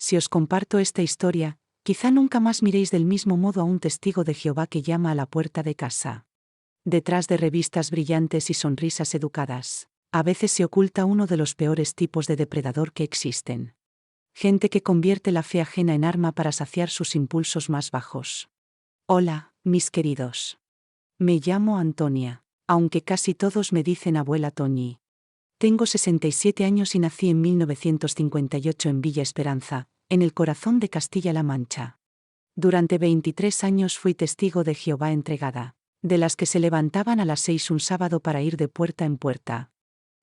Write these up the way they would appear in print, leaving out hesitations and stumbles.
Si os comparto esta historia, quizá nunca más miréis del mismo modo a un testigo de Jehová que llama a la puerta de casa. Detrás de revistas brillantes y sonrisas educadas, a veces se oculta uno de los peores tipos de depredador que existen. Gente que convierte la fe ajena en arma para saciar sus impulsos más bajos. Hola, mis queridos. Me llamo Antonia, aunque casi todos me dicen abuela Toñi. Tengo 67 años y nací en 1958 en Villa Esperanza, en el corazón de Castilla-La Mancha. Durante 23 años fui testigo de Jehová entregada, de las que se levantaban a las 6 un sábado para ir de puerta en puerta.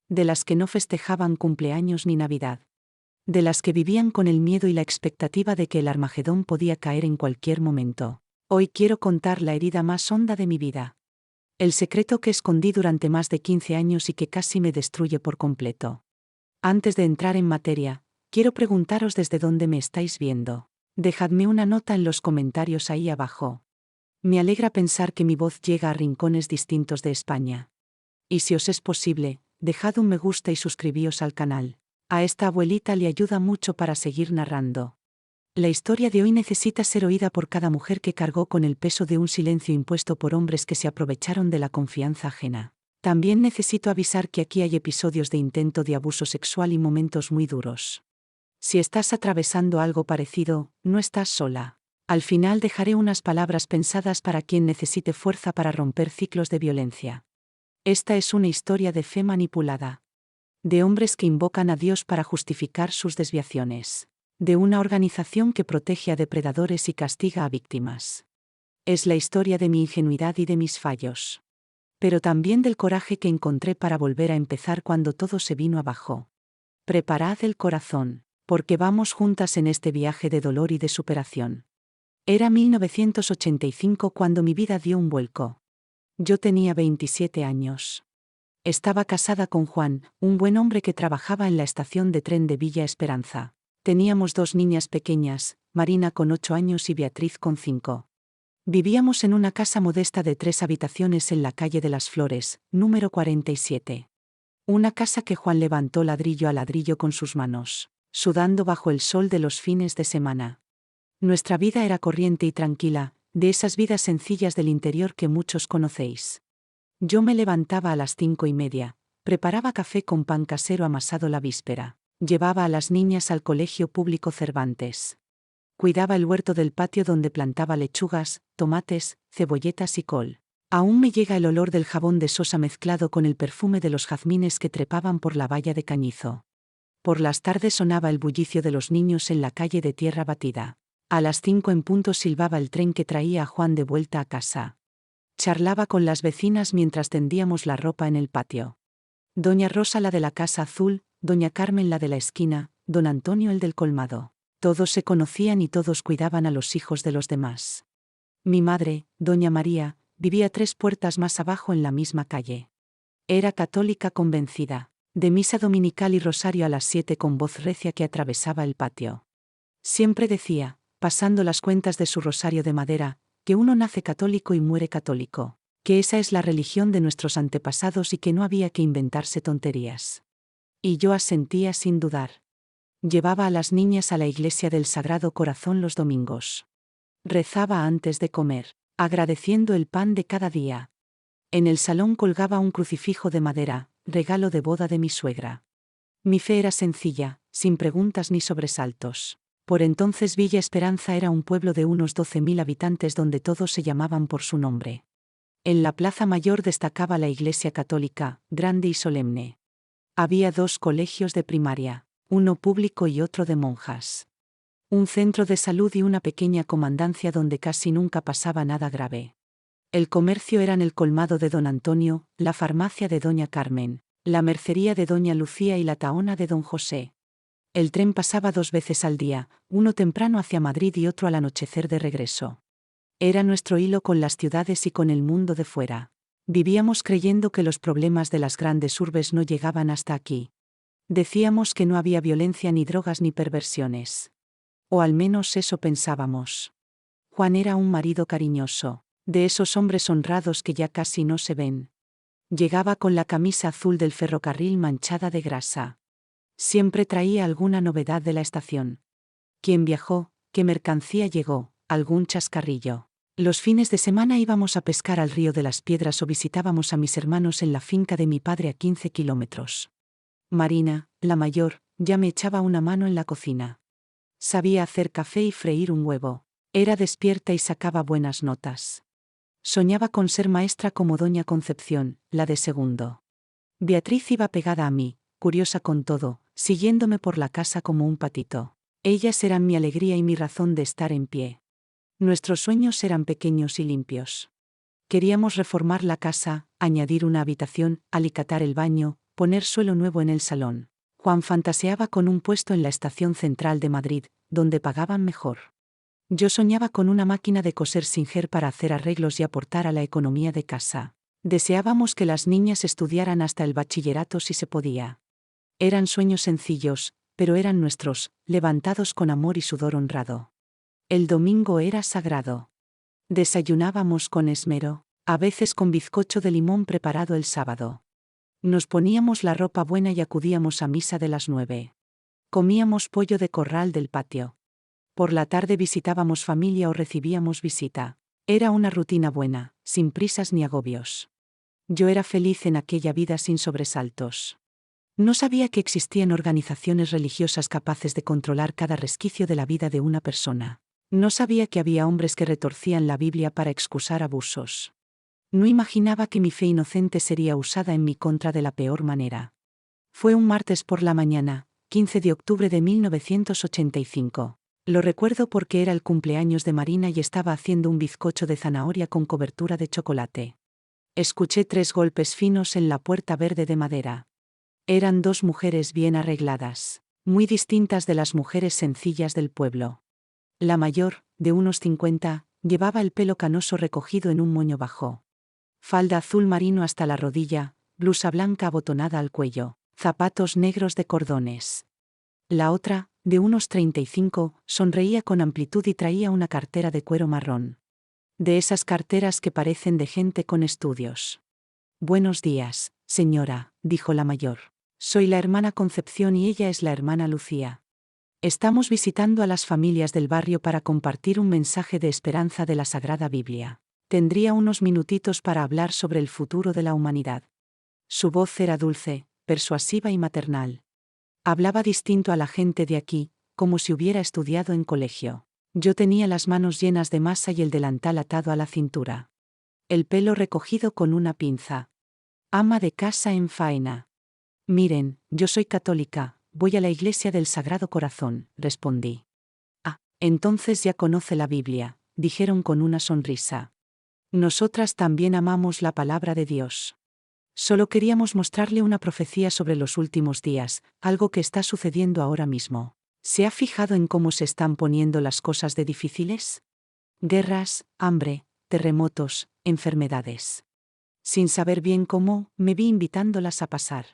De las que no festejaban cumpleaños ni Navidad. De las que vivían con el miedo y la expectativa de que el Armagedón podía caer en cualquier momento. Hoy quiero contar la herida más honda de mi vida. El secreto que escondí durante más de 15 años y que casi me destruye por completo. Antes de entrar en materia, quiero preguntaros desde dónde me estáis viendo. Dejadme una nota en los comentarios ahí abajo. Me alegra pensar que mi voz llega a rincones distintos de España. Y si os es posible, dejad un me gusta y suscribíos al canal. A esta abuelita le ayuda mucho para seguir narrando. La historia de hoy necesita ser oída por cada mujer que cargó con el peso de un silencio impuesto por hombres que se aprovecharon de la confianza ajena. También necesito avisar que aquí hay episodios de intento de abuso sexual y momentos muy duros. Si estás atravesando algo parecido, no estás sola. Al final dejaré unas palabras pensadas para quien necesite fuerza para romper ciclos de violencia. Esta es una historia de fe manipulada. De hombres que invocan a Dios para justificar sus desviaciones. De una organización que protege a depredadores y castiga a víctimas. Es la historia de mi ingenuidad y de mis fallos. Pero también del coraje que encontré para volver a empezar cuando todo se vino abajo. Preparad el corazón, porque vamos juntas en este viaje de dolor y de superación. Era 1985 cuando mi vida dio un vuelco. Yo tenía 27 años. Estaba casada con Juan, un buen hombre que trabajaba en la estación de tren de Villa Esperanza. Teníamos 2 niñas pequeñas, Marina con 8 años y Beatriz con 5. Vivíamos en una casa modesta de 3 habitaciones en la calle de las Flores, número 47. Una casa que Juan levantó ladrillo a ladrillo con sus manos, sudando bajo el sol de los fines de semana. Nuestra vida era corriente y tranquila, de esas vidas sencillas del interior que muchos conocéis. Yo me levantaba a las 5:30, preparaba café con pan casero amasado la víspera. Llevaba a las niñas al colegio público Cervantes. Cuidaba el huerto del patio donde plantaba lechugas, tomates, cebolletas y col. Aún me llega el olor del jabón de sosa mezclado con el perfume de los jazmines que trepaban por la valla de cañizo. Por las tardes sonaba el bullicio de los niños en la calle de tierra batida. A las 5 en punto silbaba el tren que traía a Juan de vuelta a casa. Charlaba con las vecinas mientras tendíamos la ropa en el patio. Doña Rosa la de la casa azul, doña Carmen la de la esquina, don Antonio el del colmado. Todos se conocían y todos cuidaban a los hijos de los demás. Mi madre, doña María, vivía 3 puertas más abajo en la misma calle. Era católica convencida, de misa dominical y rosario a las 7 con voz recia que atravesaba el patio. Siempre decía, pasando las cuentas de su rosario de madera, que uno nace católico y muere católico, que esa es la religión de nuestros antepasados y que no había que inventarse tonterías. Y yo asentía sin dudar. Llevaba a las niñas a la iglesia del Sagrado Corazón los domingos. Rezaba antes de comer, agradeciendo el pan de cada día. En el salón colgaba un crucifijo de madera, regalo de boda de mi suegra. Mi fe era sencilla, sin preguntas ni sobresaltos. Por entonces Villa Esperanza era un pueblo de unos 12.000 habitantes donde todos se llamaban por su nombre. En la plaza mayor destacaba la iglesia católica, grande y solemne. Había 2 colegios de primaria, uno público y otro de monjas. Un centro de salud y una pequeña comandancia donde casi nunca pasaba nada grave. El comercio eran el colmado de don Antonio, la farmacia de doña Carmen, la mercería de doña Lucía y la tahona de don José. El tren pasaba 2 veces al día, uno temprano hacia Madrid y otro al anochecer de regreso. Era nuestro hilo con las ciudades y con el mundo de fuera. Vivíamos creyendo que los problemas de las grandes urbes no llegaban hasta aquí. Decíamos que no había violencia ni drogas ni perversiones. O al menos eso pensábamos. Juan era un marido cariñoso, de esos hombres honrados que ya casi no se ven. Llegaba con la camisa azul del ferrocarril manchada de grasa. Siempre traía alguna novedad de la estación. ¿Quién viajó? ¿Qué mercancía llegó? ¿Algún chascarrillo? Los fines de semana íbamos a pescar al río de las Piedras o visitábamos a mis hermanos en la finca de mi padre a 15 kilómetros. Marina, la mayor, ya me echaba una mano en la cocina. Sabía hacer café y freír un huevo. Era despierta y sacaba buenas notas. Soñaba con ser maestra como doña Concepción, la de segundo. Beatriz iba pegada a mí, curiosa con todo, siguiéndome por la casa como un patito. Ellas eran mi alegría y mi razón de estar en pie. Nuestros sueños eran pequeños y limpios. Queríamos reformar la casa, añadir una habitación, alicatar el baño, poner suelo nuevo en el salón. Juan fantaseaba con un puesto en la estación central de Madrid, donde pagaban mejor. Yo soñaba con una máquina de coser Singer para hacer arreglos y aportar a la economía de casa. Deseábamos que las niñas estudiaran hasta el bachillerato si se podía. Eran sueños sencillos, pero eran nuestros, levantados con amor y sudor honrado. El domingo era sagrado. Desayunábamos con esmero, a veces con bizcocho de limón preparado el sábado. Nos poníamos la ropa buena y acudíamos a misa de las 9. Comíamos pollo de corral del patio. Por la tarde visitábamos familia o recibíamos visita. Era una rutina buena, sin prisas ni agobios. Yo era feliz en aquella vida sin sobresaltos. No sabía que existían organizaciones religiosas capaces de controlar cada resquicio de la vida de una persona. No sabía que había hombres que retorcían la Biblia para excusar abusos. No imaginaba que mi fe inocente sería usada en mi contra de la peor manera. Fue un martes por la mañana, 15 de octubre de 1985. Lo recuerdo porque era el cumpleaños de Marina y estaba haciendo un bizcocho de zanahoria con cobertura de chocolate. Escuché 3 golpes finos en la puerta verde de madera. Eran 2 mujeres bien arregladas, muy distintas de las mujeres sencillas del pueblo. La mayor, de unos 50, llevaba el pelo canoso recogido en un moño bajo. Falda azul marino hasta la rodilla, blusa blanca abotonada al cuello, zapatos negros de cordones. La otra, de unos 35, sonreía con amplitud y traía una cartera de cuero marrón. De esas carteras que parecen de gente con estudios. Buenos días, señora, dijo la mayor. Soy la hermana Concepción y ella es la hermana Lucía. Estamos visitando a las familias del barrio para compartir un mensaje de esperanza de la Sagrada Biblia. Tendría unos minutitos para hablar sobre el futuro de la humanidad. Su voz era dulce, persuasiva y maternal. Hablaba distinto a la gente de aquí, como si hubiera estudiado en colegio. Yo tenía las manos llenas de masa y el delantal atado a la cintura. El pelo recogido con una pinza. Ama de casa en faena. Miren, yo soy católica, voy a la iglesia del Sagrado Corazón, respondí. Ah, entonces ya conoce la Biblia, dijeron con una sonrisa. Nosotras también amamos la palabra de Dios. Solo queríamos mostrarle una profecía sobre los últimos días, algo que está sucediendo ahora mismo. ¿Se ha fijado en cómo se están poniendo las cosas de difíciles? Guerras, hambre, terremotos, enfermedades. Sin saber bien cómo, me vi invitándolas a pasar.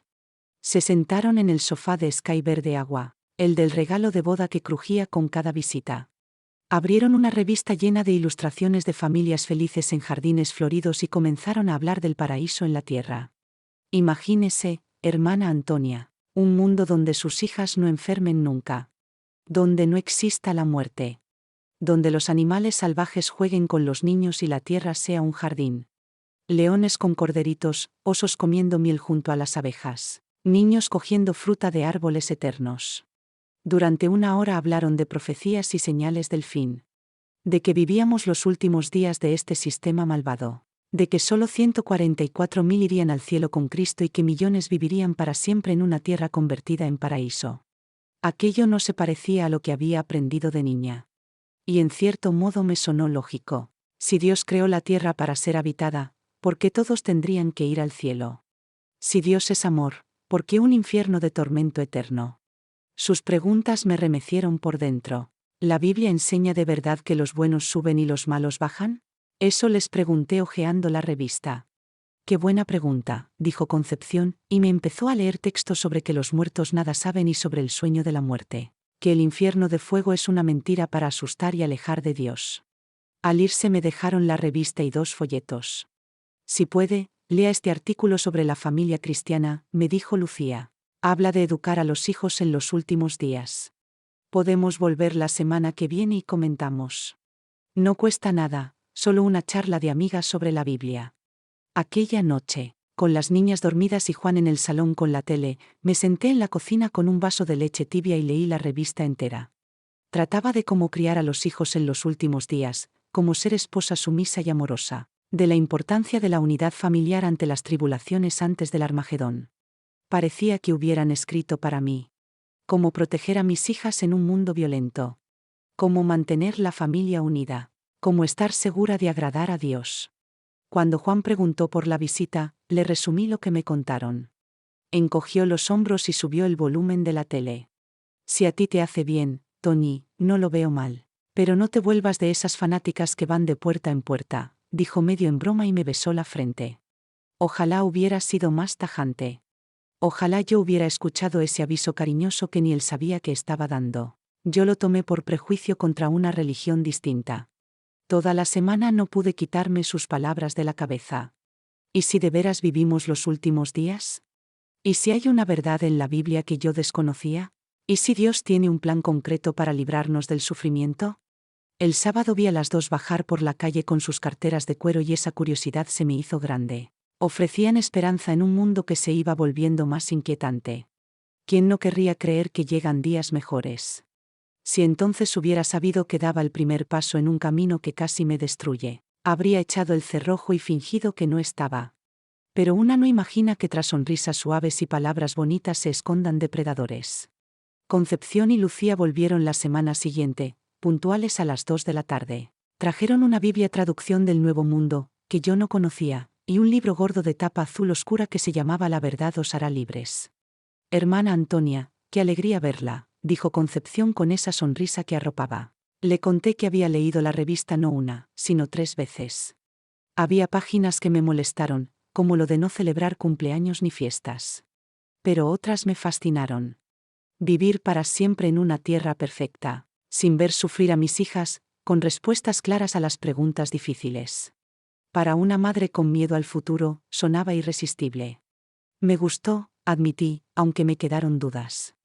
Se sentaron en el sofá de Sky verde agua, el del regalo de boda que crujía con cada visita. Abrieron una revista llena de ilustraciones de familias felices en jardines floridos y comenzaron a hablar del paraíso en la tierra. Imagínese, hermana Antonia, un mundo donde sus hijas no enfermen nunca. Donde no exista la muerte. Donde los animales salvajes jueguen con los niños y la tierra sea un jardín. Leones con corderitos, osos comiendo miel junto a las abejas. Niños cogiendo fruta de árboles eternos. Durante 1 hora hablaron de profecías y señales del fin. De que vivíamos los últimos días de este sistema malvado. De que solo 144.000 irían al cielo con Cristo y que millones vivirían para siempre en una tierra convertida en paraíso. Aquello no se parecía a lo que había aprendido de niña. Y en cierto modo me sonó lógico. Si Dios creó la tierra para ser habitada, ¿por qué todos tendrían que ir al cielo? Si Dios es amor, ¿por qué un infierno de tormento eterno? Sus preguntas me remecieron por dentro. ¿La Biblia enseña de verdad que los buenos suben y los malos bajan? Eso les pregunté hojeando la revista. Qué buena pregunta, dijo Concepción, y me empezó a leer textos sobre que los muertos nada saben y sobre el sueño de la muerte. Que el infierno de fuego es una mentira para asustar y alejar de Dios. Al irse me dejaron la revista y 2 folletos. Si puede, lea este artículo sobre la familia cristiana, me dijo Lucía. Habla de educar a los hijos en los últimos días. Podemos volver la semana que viene y comentamos. No cuesta nada, solo una charla de amigas sobre la Biblia. Aquella noche, con las niñas dormidas y Juan en el salón con la tele, me senté en la cocina con un vaso de leche tibia y leí la revista entera. Trataba de cómo criar a los hijos en los últimos días, cómo ser esposa sumisa y amorosa, de la importancia de la unidad familiar ante las tribulaciones antes del Armagedón. Parecía que hubieran escrito para mí. Cómo proteger a mis hijas en un mundo violento. Cómo mantener la familia unida. Cómo estar segura de agradar a Dios. Cuando Juan preguntó por la visita, le resumí lo que me contaron. Encogió los hombros y subió el volumen de la tele. Si a ti te hace bien, Tony, no lo veo mal. Pero no te vuelvas de esas fanáticas que van de puerta en puerta, dijo medio en broma y me besó la frente. Ojalá hubiera sido más tajante. Ojalá yo hubiera escuchado ese aviso cariñoso que ni él sabía que estaba dando. Yo lo tomé por prejuicio contra una religión distinta. Toda la semana no pude quitarme sus palabras de la cabeza. ¿Y si de veras vivimos los últimos días? ¿Y si hay una verdad en la Biblia que yo desconocía? ¿Y si Dios tiene un plan concreto para librarnos del sufrimiento? El sábado vi a las dos bajar por la calle con sus carteras de cuero y esa curiosidad se me hizo grande. Ofrecían esperanza en un mundo que se iba volviendo más inquietante. ¿Quién no querría creer que llegan días mejores? Si entonces hubiera sabido que daba el primer paso en un camino que casi me destruye, habría echado el cerrojo y fingido que no estaba. Pero una no imagina que tras sonrisas suaves y palabras bonitas se escondan depredadores. Concepción y Lucía volvieron la semana siguiente, puntuales a las 2 de la tarde. Trajeron una Biblia traducción del Nuevo Mundo, que yo no conocía, y un libro gordo de tapa azul oscura que se llamaba La verdad os hará libres. Hermana Antonia, qué alegría verla, dijo Concepción con esa sonrisa que arropaba. Le conté que había leído la revista no una, sino 3 veces. Había páginas que me molestaron, como lo de no celebrar cumpleaños ni fiestas. Pero otras me fascinaron. Vivir para siempre en una tierra perfecta, sin ver sufrir a mis hijas, con respuestas claras a las preguntas difíciles. Para una madre con miedo al futuro, sonaba irresistible. Me gustó, admití, aunque me quedaron dudas.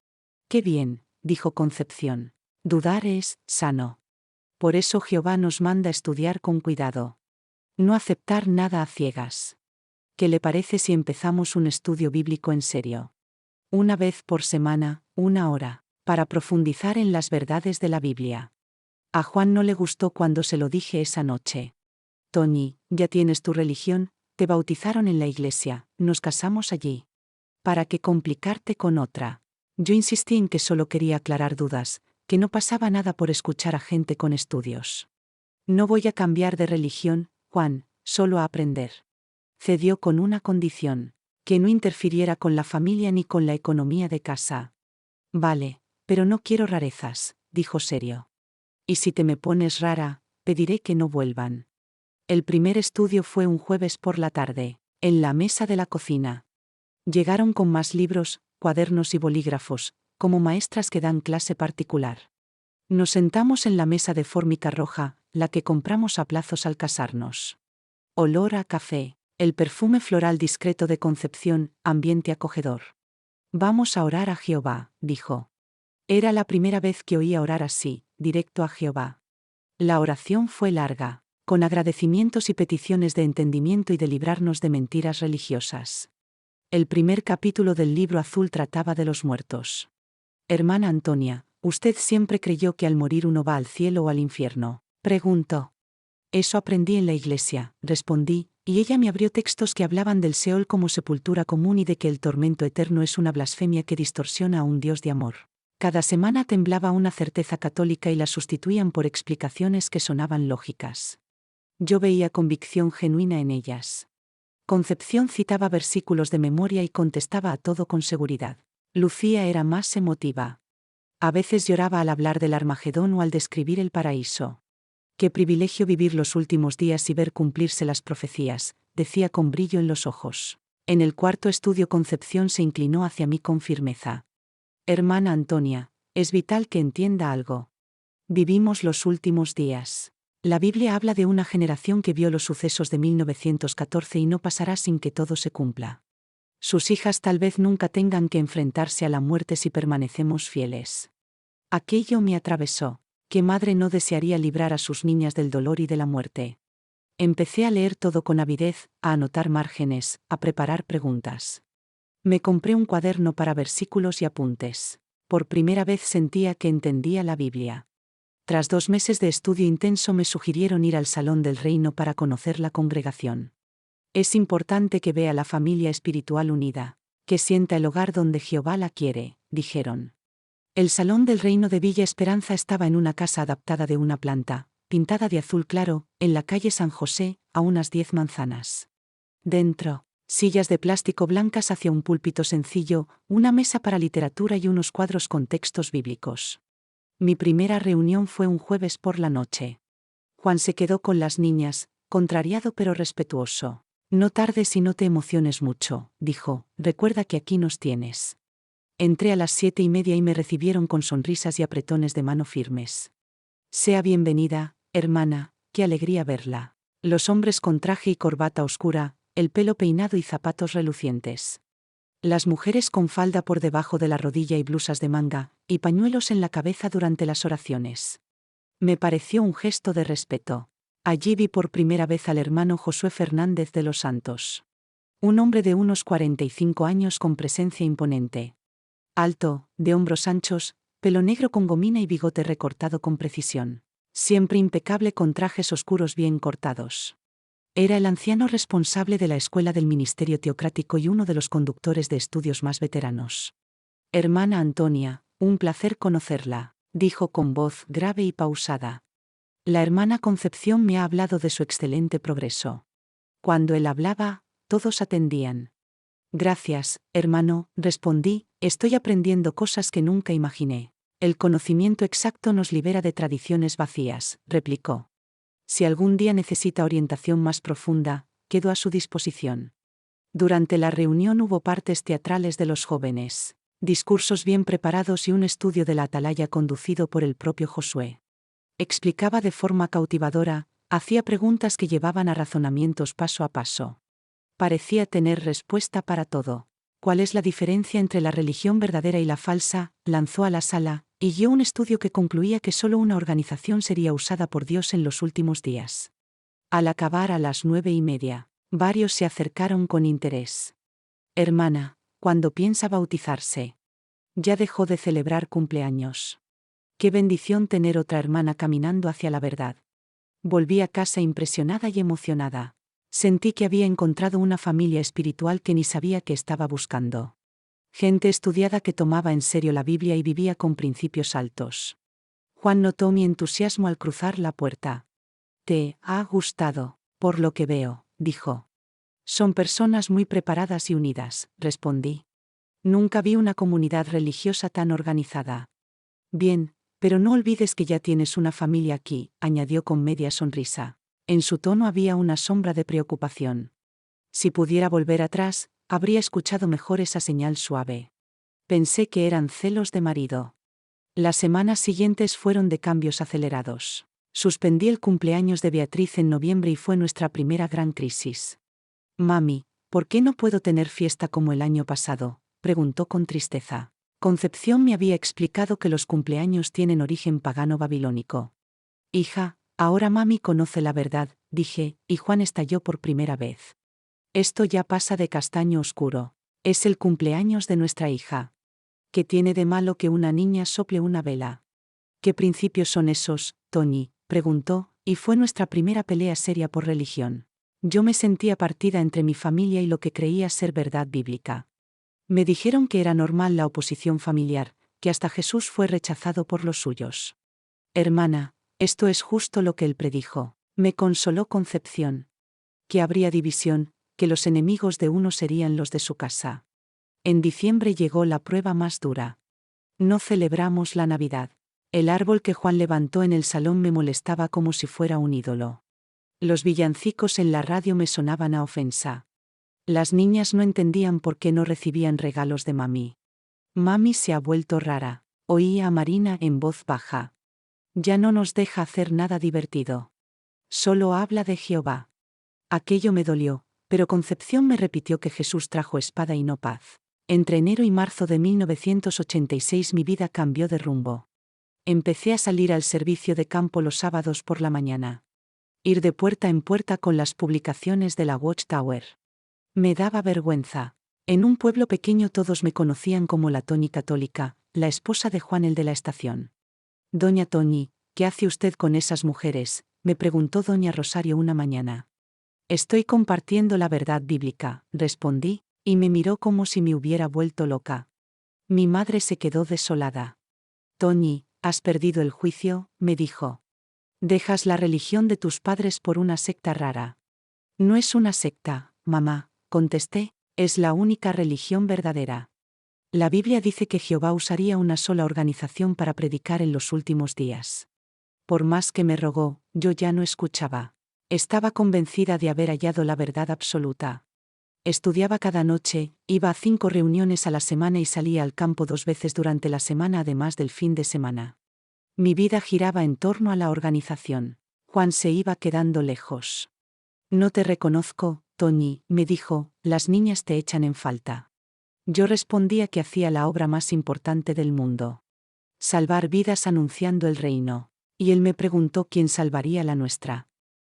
Qué bien, dijo Concepción. Dudar es sano. Por eso Jehová nos manda estudiar con cuidado. No aceptar nada a ciegas. ¿Qué le parece si empezamos un estudio bíblico en serio? Una vez por semana, 1 hora, para profundizar en las verdades de la Biblia. A Juan no le gustó cuando se lo dije esa noche. Tony, ya tienes tu religión, te bautizaron en la iglesia, nos casamos allí. ¿Para qué complicarte con otra? Yo insistí en que solo quería aclarar dudas, que no pasaba nada por escuchar a gente con estudios. No voy a cambiar de religión, Juan, solo a aprender. Cedió con una condición, que no interfiriera con la familia ni con la economía de casa. Vale, pero no quiero rarezas, dijo serio. Y si te me pones rara, pediré que no vuelvan. El primer estudio fue un jueves por la tarde, en la mesa de la cocina. Llegaron con más libros, cuadernos y bolígrafos, como maestras que dan clase particular. Nos sentamos en la mesa de fórmica roja, la que compramos a plazos al casarnos. Olor a café, el perfume floral discreto de Concepción, ambiente acogedor. Vamos a orar a Jehová, dijo. Era la primera vez que oía orar así, directo a Jehová. La oración fue larga, con agradecimientos y peticiones de entendimiento y de librarnos de mentiras religiosas. El primer capítulo del libro azul trataba de los muertos. Hermana Antonia, ¿usted siempre creyó que al morir uno va al cielo o al infierno?, preguntó. Eso aprendí en la iglesia, respondí, y ella me abrió textos que hablaban del Seol como sepultura común y de que el tormento eterno es una blasfemia que distorsiona a un Dios de amor. Cada semana temblaba una certeza católica y la sustituían por explicaciones que sonaban lógicas. Yo veía convicción genuina en ellas. Concepción citaba versículos de memoria y contestaba a todo con seguridad. Lucía era más emotiva. A veces lloraba al hablar del Armagedón o al describir el paraíso. Qué privilegio vivir los últimos días y ver cumplirse las profecías, decía con brillo en los ojos. En el cuarto estudio Concepción se inclinó hacia mí con firmeza. Hermana Antonia, es vital que entienda algo. Vivimos los últimos días. La Biblia habla de una generación que vio los sucesos de 1914 y no pasará sin que todo se cumpla. Sus hijas tal vez nunca tengan que enfrentarse a la muerte si permanecemos fieles. Aquello me atravesó. ¿Qué madre no desearía librar a sus niñas del dolor y de la muerte? Empecé a leer todo con avidez, a anotar márgenes, a preparar preguntas. Me compré un cuaderno para versículos y apuntes. Por primera vez sentía que entendía la Biblia. Tras 2 meses de estudio intenso me sugirieron ir al Salón del Reino para conocer la congregación. Es importante que vea la familia espiritual unida, que sienta el hogar donde Jehová la quiere, dijeron. El Salón del Reino de Villa Esperanza estaba en una casa adaptada de una planta, pintada de azul claro, en la calle San José, a unas 10 manzanas. Dentro, sillas de plástico blancas hacia un púlpito sencillo, una mesa para literatura y unos cuadros con textos bíblicos. Mi primera reunión fue un jueves por la noche. Juan se quedó con las niñas, contrariado pero respetuoso. No tardes y no te emociones mucho, dijo, recuerda que aquí nos tienes. Entré a las 7:30 y me recibieron con sonrisas y apretones de mano firmes. Sea bienvenida, hermana, qué alegría verla. Los hombres con traje y corbata oscura, el pelo peinado y zapatos relucientes. Las mujeres con falda por debajo de la rodilla y blusas de manga, y pañuelos en la cabeza durante las oraciones. Me pareció un gesto de respeto. Allí vi por primera vez al hermano Josué Fernández de los Santos. Un hombre de unos 45 años con presencia imponente. Alto, de hombros anchos, pelo negro con gomina y bigote recortado con precisión. Siempre impecable con trajes oscuros bien cortados. Era el anciano responsable de la escuela del ministerio teocrático y uno de los conductores de estudios más veteranos. Hermana Antonia, un placer conocerla, dijo con voz grave y pausada. La hermana Concepción me ha hablado de su excelente progreso. Cuando él hablaba, todos atendían. Gracias, hermano, respondí, estoy aprendiendo cosas que nunca imaginé. El conocimiento exacto nos libera de tradiciones vacías, replicó. Si algún día necesita orientación más profunda, quedo a su disposición. Durante la reunión hubo partes teatrales de los jóvenes, discursos bien preparados y un estudio de la atalaya conducido por el propio Josué. Explicaba de forma cautivadora, hacía preguntas que llevaban a razonamientos paso a paso. Parecía tener respuesta para todo. ¿Cuál es la diferencia entre la religión verdadera y la falsa?, lanzó a la sala, y guió un estudio que concluía que solo una organización sería usada por Dios en los últimos días. Al acabar a las 9:30, varios se acercaron con interés. Hermana, ¿cuándo piensa bautizarse? Ya dejó de celebrar cumpleaños. Qué bendición tener otra hermana caminando hacia la verdad. Volví a casa impresionada y emocionada. Sentí que había encontrado una familia espiritual que ni sabía que estaba buscando. Gente estudiada que tomaba en serio la Biblia y vivía con principios altos. Juan notó mi entusiasmo al cruzar la puerta. «Te ha gustado, por lo que veo», dijo. «Son personas muy preparadas y unidas», respondí. Nunca vi una comunidad religiosa tan organizada. Bien, pero no olvides que ya tienes una familia aquí, añadió con media sonrisa. En su tono había una sombra de preocupación. Si pudiera volver atrás, habría escuchado mejor esa señal suave. Pensé que eran celos de marido. Las semanas siguientes fueron de cambios acelerados. Suspendí el cumpleaños de Beatriz en noviembre y fue nuestra primera gran crisis. «Mami, ¿por qué no puedo tener fiesta como el año pasado?», preguntó con tristeza. Concepción me había explicado que los cumpleaños tienen origen pagano babilónico. «Hija, ahora mami conoce la verdad», dije, y Juan estalló por primera vez. «Esto ya pasa de castaño oscuro. Es el cumpleaños de nuestra hija. ¿Qué tiene de malo que una niña sople una vela?» «¿Qué principios son esos, Toñi?», preguntó, y fue nuestra primera pelea seria por religión. Yo me sentía partida entre mi familia y lo que creía ser verdad bíblica. Me dijeron que era normal la oposición familiar, que hasta Jesús fue rechazado por los suyos. «Hermana, esto es justo lo que él predijo», me consoló Concepción. Que habría división, que los enemigos de uno serían los de su casa. En diciembre llegó la prueba más dura. No celebramos la Navidad. El árbol que Juan levantó en el salón me molestaba como si fuera un ídolo. Los villancicos en la radio me sonaban a ofensa. Las niñas no entendían por qué no recibían regalos de mami. «Mami se ha vuelto rara», oía a Marina en voz baja. «Ya no nos deja hacer nada divertido. Solo habla de Jehová». Aquello me dolió, pero Concepción me repitió que Jesús trajo espada y no paz. Entre enero y marzo de 1986 mi vida cambió de rumbo. Empecé a salir al servicio de campo los sábados por la mañana. Ir de puerta en puerta con las publicaciones de la Watchtower. Me daba vergüenza. En un pueblo pequeño todos me conocían como la Toñi católica, la esposa de Juan el de la estación. Doña Toñi, ¿qué hace usted con esas mujeres?, me preguntó doña Rosario una mañana. Estoy compartiendo la verdad bíblica, respondí, y me miró como si me hubiera vuelto loca. Mi madre se quedó desolada. Toñi, ¿has perdido el juicio?, me dijo. Dejas la religión de tus padres por una secta rara. No es una secta, mamá, contesté, es la única religión verdadera. La Biblia dice que Jehová usaría una sola organización para predicar en los últimos días. Por más que me rogó, yo ya no escuchaba. Estaba convencida de haber hallado la verdad absoluta. Estudiaba cada noche, iba a 5 reuniones a la semana y salía al campo 2 veces durante la semana además del fin de semana. Mi vida giraba en torno a la organización. Juan se iba quedando lejos. No te reconozco, Toñi, me dijo, las niñas te echan en falta. Yo respondía que hacía la obra más importante del mundo. Salvar vidas anunciando el reino. Y él me preguntó quién salvaría la nuestra.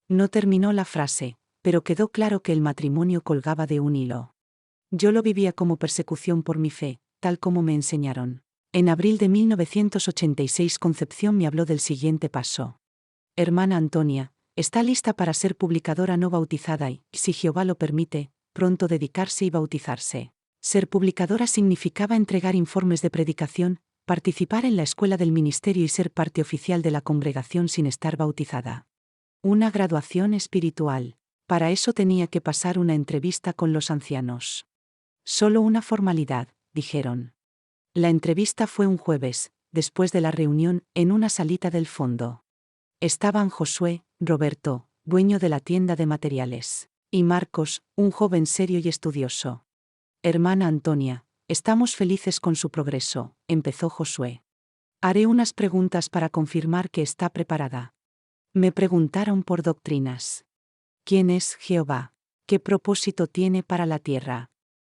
No terminó la frase, pero quedó claro que el matrimonio colgaba de un hilo. Yo lo vivía como persecución por mi fe, tal como me enseñaron. En abril de 1986 Concepción me habló del siguiente paso. Hermana Antonia, está lista para ser publicadora no bautizada y, si Jehová lo permite, pronto dedicarse y bautizarse. Ser publicadora significaba entregar informes de predicación, participar en la escuela del ministerio y ser parte oficial de la congregación sin estar bautizada. Una graduación espiritual. Para eso tenía que pasar una entrevista con los ancianos. Solo una formalidad, dijeron. La entrevista fue un jueves, después de la reunión, en una salita del fondo. Estaban Josué, Roberto, dueño de la tienda de materiales, y Marcos, un joven serio y estudioso. Hermana Antonia, estamos felices con su progreso, empezó Josué. Haré unas preguntas para confirmar que está preparada. Me preguntaron por doctrinas. ¿Quién es Jehová? ¿Qué propósito tiene para la tierra?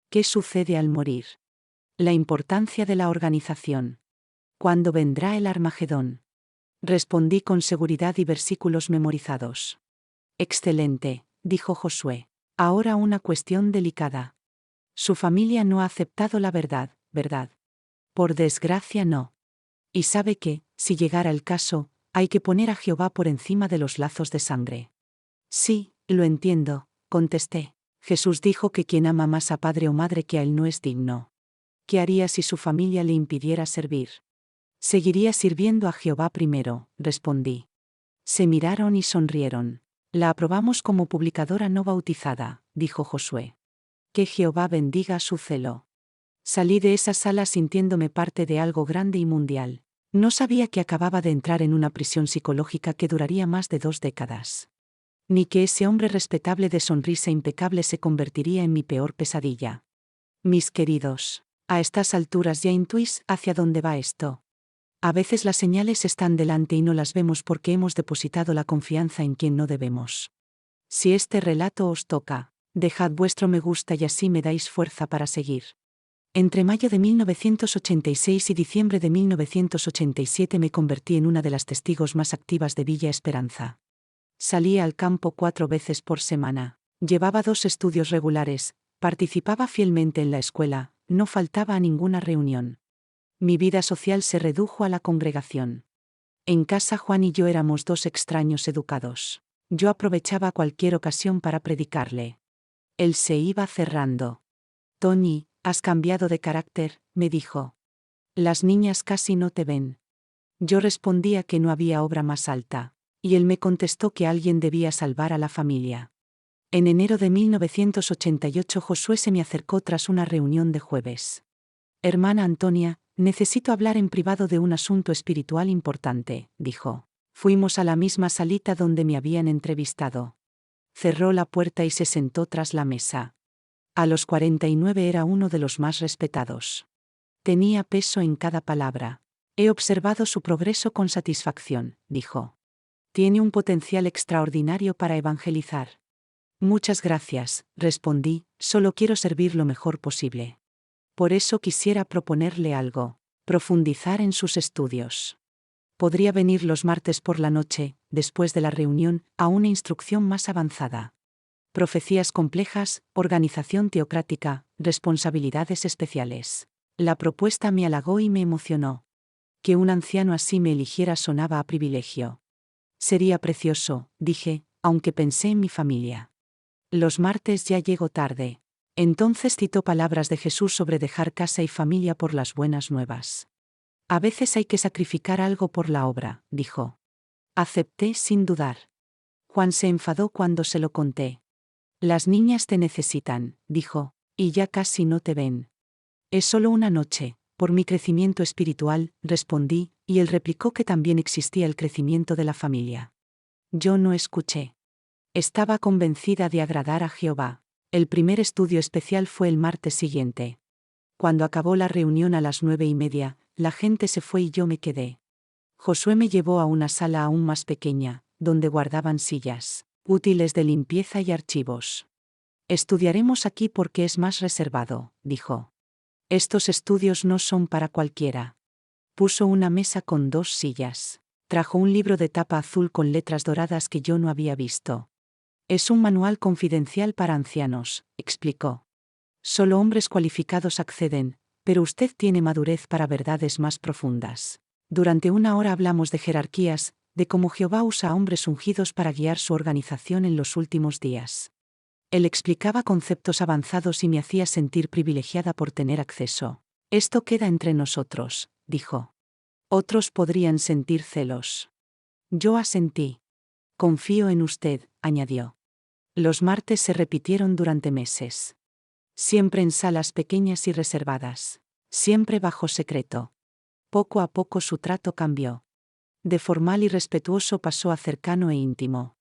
¿Qué sucede al morir? La importancia de la organización. ¿Cuándo vendrá el Armagedón? Respondí con seguridad y versículos memorizados. Excelente, dijo Josué. Ahora una cuestión delicada. Su familia no ha aceptado la verdad, ¿verdad? Por desgracia no. Y sabe que, si llegara el caso, hay que poner a Jehová por encima de los lazos de sangre. Sí, lo entiendo, contesté. Jesús dijo que quien ama más a padre o madre que a él no es digno. ¿Qué haría si su familia le impidiera servir? Seguiría sirviendo a Jehová primero, respondí. Se miraron y sonrieron. La aprobamos como publicadora no bautizada, dijo Josué. Que Jehová bendiga su celo. Salí de esa sala sintiéndome parte de algo grande y mundial. No sabía que acababa de entrar en una prisión psicológica que duraría más de 2 décadas. Ni que ese hombre respetable de sonrisa impecable se convertiría en mi peor pesadilla. Mis queridos, a estas alturas ya intuís hacia dónde va esto. A veces las señales están delante y no las vemos porque hemos depositado la confianza en quien no debemos. Si este relato os toca, dejad vuestro me gusta y así me dais fuerza para seguir. Entre mayo de 1986 y diciembre de 1987 me convertí en una de las testigos más activas de Villa Esperanza. Salía al campo 4 veces por semana, llevaba 2 estudios regulares, participaba fielmente en la escuela, no faltaba a ninguna reunión. Mi vida social se redujo a la congregación. En casa Juan y yo éramos 2 extraños educados. Yo aprovechaba cualquier ocasión para predicarle. Él se iba cerrando. Toñi, has cambiado de carácter, me dijo. Las niñas casi no te ven. Yo respondía que no había obra más alta, y él me contestó que alguien debía salvar a la familia. En enero de 1988 Josué se me acercó tras una reunión de jueves. Hermana Antonia, necesito hablar en privado de un asunto espiritual importante, dijo. Fuimos a la misma salita donde me habían entrevistado. Cerró la puerta y se sentó tras la mesa. A los 49 era uno de los más respetados. Tenía peso en cada palabra. He observado su progreso con satisfacción, dijo. Tiene un potencial extraordinario para evangelizar. Muchas gracias, respondí, solo quiero servir lo mejor posible. Por eso quisiera proponerle algo, profundizar en sus estudios. Podría venir los martes por la noche, después de la reunión, a una instrucción más avanzada. Profecías complejas, organización teocrática, responsabilidades especiales. La propuesta me halagó y me emocionó. Que un anciano así me eligiera sonaba a privilegio. Sería precioso, dije, aunque pensé en mi familia. Los martes ya llego tarde. Entonces citó palabras de Jesús sobre dejar casa y familia por las buenas nuevas. A veces hay que sacrificar algo por la obra, dijo. Acepté sin dudar. Juan se enfadó cuando se lo conté. Las niñas te necesitan, dijo, y ya casi no te ven. Es solo una noche, por mi crecimiento espiritual, respondí, y él replicó que también existía el crecimiento de la familia. Yo no escuché. Estaba convencida de agradar a Jehová. El primer estudio especial fue el martes siguiente. Cuando acabó la reunión a las 9:30, la gente se fue y yo me quedé. Josué me llevó a una sala aún más pequeña, donde guardaban sillas, útiles de limpieza y archivos. Estudiaremos aquí porque es más reservado, dijo. Estos estudios no son para cualquiera. Puso una mesa con 2 sillas. Trajo un libro de tapa azul con letras doradas que yo no había visto. Es un manual confidencial para ancianos, explicó. Solo hombres cualificados acceden, pero usted tiene madurez para verdades más profundas. Durante 1 hora hablamos de jerarquías, de cómo Jehová usa a hombres ungidos para guiar su organización en los últimos días. Él explicaba conceptos avanzados y me hacía sentir privilegiada por tener acceso. Esto queda entre nosotros, dijo. Otros podrían sentir celos. Yo asentí. Confío en usted, añadió. Los martes se repitieron durante meses. Siempre en salas pequeñas y reservadas. Siempre bajo secreto. Poco a poco su trato cambió. De formal y respetuoso pasó a cercano e íntimo.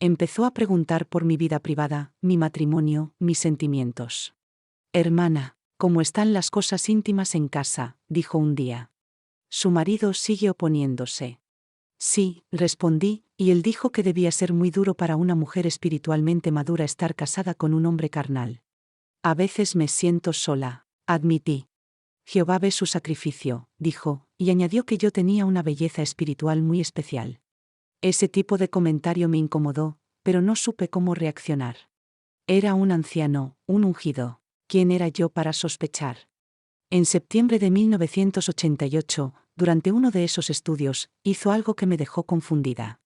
Empezó a preguntar por mi vida privada, mi matrimonio, mis sentimientos. Hermana, ¿cómo están las cosas íntimas en casa?, dijo un día. Su marido sigue oponiéndose. Sí, respondí, y él dijo que debía ser muy duro para una mujer espiritualmente madura estar casada con un hombre carnal. A veces me siento sola, admití. Jehová ve su sacrificio, dijo, y añadió que yo tenía una belleza espiritual muy especial. Ese tipo de comentario me incomodó, pero no supe cómo reaccionar. Era un anciano, un ungido. ¿Quién era yo para sospechar? En septiembre de 1988, durante uno de esos estudios, hizo algo que me dejó confundida.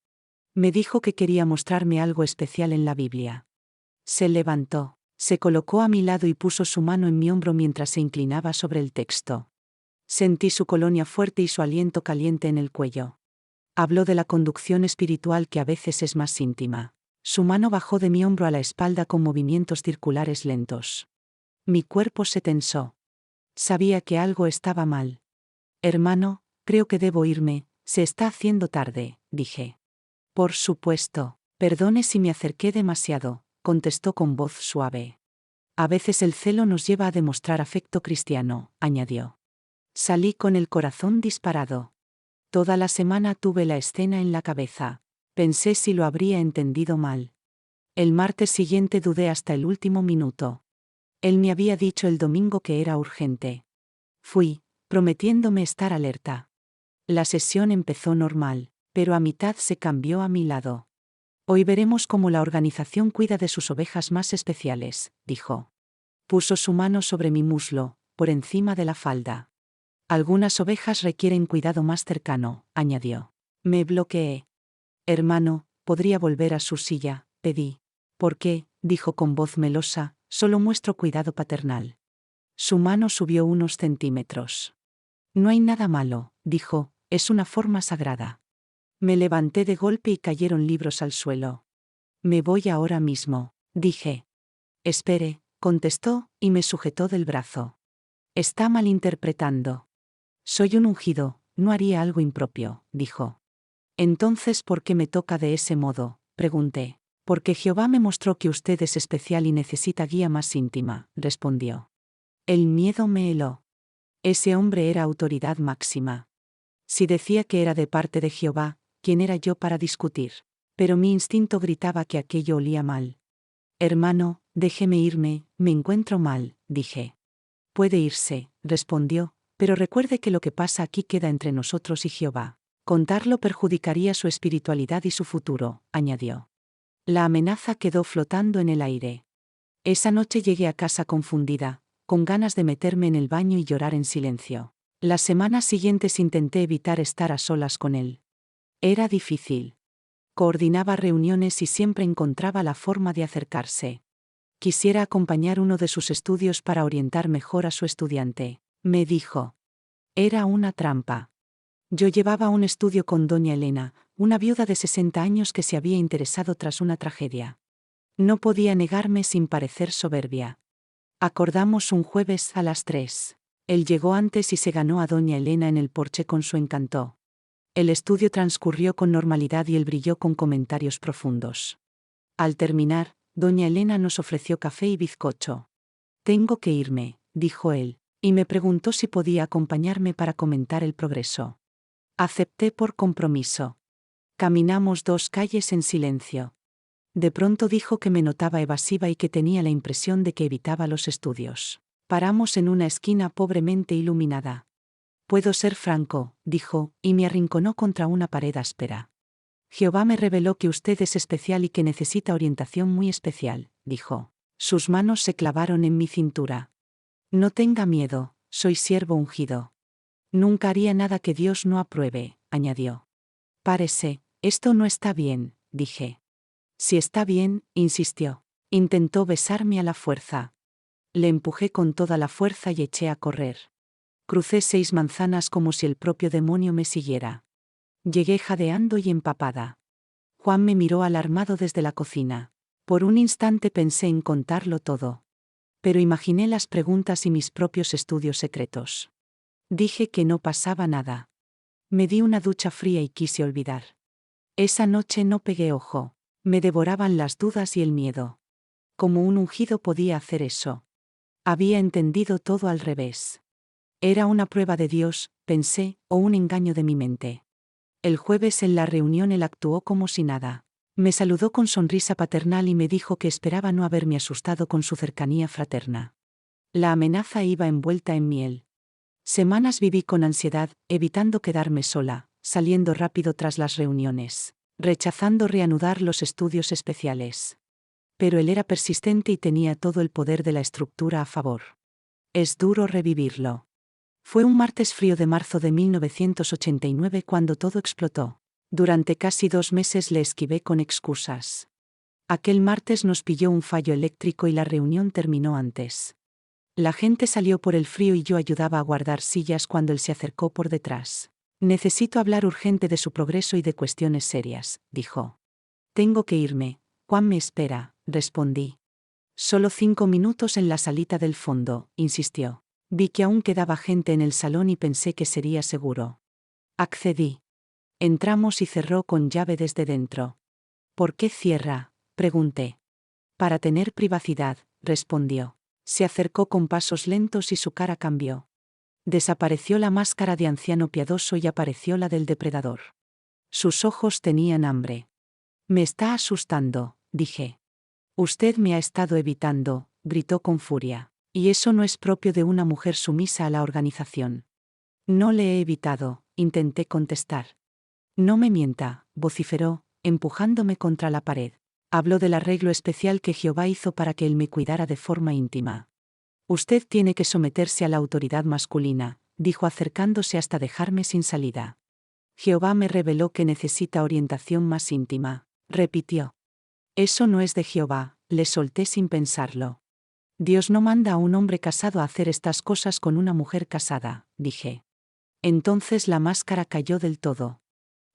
Me dijo que quería mostrarme algo especial en la Biblia. Se levantó, se colocó a mi lado y puso su mano en mi hombro mientras se inclinaba sobre el texto. Sentí su colonia fuerte y su aliento caliente en el cuello. Habló de la conducción espiritual que a veces es más íntima. Su mano bajó de mi hombro a la espalda con movimientos circulares lentos. Mi cuerpo se tensó. Sabía que algo estaba mal. Hermano, creo que debo irme, se está haciendo tarde, dije. Por supuesto, perdone si me acerqué demasiado, contestó con voz suave. A veces el celo nos lleva a demostrar afecto cristiano, añadió. Salí con el corazón disparado. Toda la semana tuve la escena en la cabeza. Pensé si lo habría entendido mal. El martes siguiente dudé hasta el último minuto. Él me había dicho el domingo que era urgente. Fui, prometiéndome estar alerta. La sesión empezó normal, pero a mitad se cambió a mi lado. Hoy veremos cómo la organización cuida de sus ovejas más especiales, dijo. Puso su mano sobre mi muslo, por encima de la falda. Algunas ovejas requieren cuidado más cercano, añadió. Me bloqueé. Hermano, ¿podría volver a su silla?, pedí. ¿Por qué?, dijo con voz melosa, solo muestro cuidado paternal. Su mano subió unos centímetros. No hay nada malo, dijo, es una forma sagrada. Me levanté de golpe y cayeron libros al suelo. Me voy ahora mismo, dije. Espere, contestó, y me sujetó del brazo. Está malinterpretando. Soy un ungido, no haría algo impropio, dijo. Entonces, ¿por qué me toca de ese modo?, pregunté. Porque Jehová me mostró que usted es especial y necesita guía más íntima, respondió. El miedo me heló. Ese hombre era autoridad máxima. Si decía que era de parte de Jehová, ¿quién era yo para discutir? Pero mi instinto gritaba que aquello olía mal. Hermano, déjeme irme, me encuentro mal, dije. Puede irse, respondió, pero recuerde que lo que pasa aquí queda entre nosotros y Jehová. Contarlo perjudicaría su espiritualidad y su futuro, añadió. La amenaza quedó flotando en el aire. Esa noche llegué a casa confundida, con ganas de meterme en el baño y llorar en silencio. Las semanas siguientes intenté evitar estar a solas con él. Era difícil. Coordinaba reuniones y siempre encontraba la forma de acercarse. Quisiera acompañar uno de sus estudios para orientar mejor a su estudiante, me dijo. Era una trampa. Yo llevaba un estudio con doña Elena, una viuda de 60 años que se había interesado tras una tragedia. No podía negarme sin parecer soberbia. Acordamos un jueves a las 3. Él llegó antes y se ganó a doña Elena en el porche con su encanto. El estudio transcurrió con normalidad y él brilló con comentarios profundos. Al terminar, doña Elena nos ofreció café y bizcocho. Tengo que irme, dijo él, y me preguntó si podía acompañarme para comentar el progreso. Acepté por compromiso. Caminamos 2 calles en silencio. De pronto dijo que me notaba evasiva y que tenía la impresión de que evitaba los estudios. Paramos en una esquina pobremente iluminada. Puedo ser franco, dijo, y me arrinconó contra una pared áspera. Jehová me reveló que usted es especial y que necesita orientación muy especial, dijo. Sus manos se clavaron en mi cintura. No tenga miedo, soy siervo ungido. Nunca haría nada que Dios no apruebe, añadió. Párese, esto no está bien, dije. Si está bien, insistió. Intentó besarme a la fuerza. Le empujé con toda la fuerza y eché a correr. Crucé 6 manzanas como si el propio demonio me siguiera. Llegué jadeando y empapada. Juan me miró alarmado desde la cocina. Por un instante pensé en contarlo todo. Pero imaginé las preguntas y mis propios estudios secretos. Dije que no pasaba nada. Me di una ducha fría y quise olvidar. Esa noche no pegué ojo. Me devoraban las dudas y el miedo. ¿Cómo un ungido podía hacer eso? Había entendido todo al revés. Era una prueba de Dios, pensé, o un engaño de mi mente. El jueves en la reunión él actuó como si nada. Me saludó con sonrisa paternal y me dijo que esperaba no haberme asustado con su cercanía fraterna. La amenaza iba envuelta en miel. Semanas viví con ansiedad, evitando quedarme sola, saliendo rápido tras las reuniones, rechazando reanudar los estudios especiales. Pero él era persistente y tenía todo el poder de la estructura a favor. Es duro revivirlo. Fue un martes frío de marzo de 1989 cuando todo explotó. Durante casi 2 meses le esquivé con excusas. Aquel martes nos pilló un fallo eléctrico y la reunión terminó antes. La gente salió por el frío y yo ayudaba a guardar sillas cuando él se acercó por detrás. Necesito hablar urgente de su progreso y de cuestiones serias, dijo. Tengo que irme, Juan me espera, respondí. Solo 5 minutos en la salita del fondo, insistió. Vi que aún quedaba gente en el salón y pensé que sería seguro. Accedí. Entramos y cerró con llave desde dentro. ¿Por qué cierra?, pregunté. Para tener privacidad, respondió. Se acercó con pasos lentos y su cara cambió. Desapareció la máscara de anciano piadoso y apareció la del depredador. Sus ojos tenían hambre. Me está asustando, dije. Usted me ha estado evitando, gritó con furia. Y eso no es propio de una mujer sumisa a la organización. No le he evitado, intenté contestar. No me mienta, vociferó, empujándome contra la pared. Habló del arreglo especial que Jehová hizo para que él me cuidara de forma íntima. Usted tiene que someterse a la autoridad masculina, dijo acercándose hasta dejarme sin salida. Jehová me reveló que necesita orientación más íntima, repitió. Eso no es de Jehová, le solté sin pensarlo. Dios no manda a un hombre casado a hacer estas cosas con una mujer casada, dije. Entonces la máscara cayó del todo.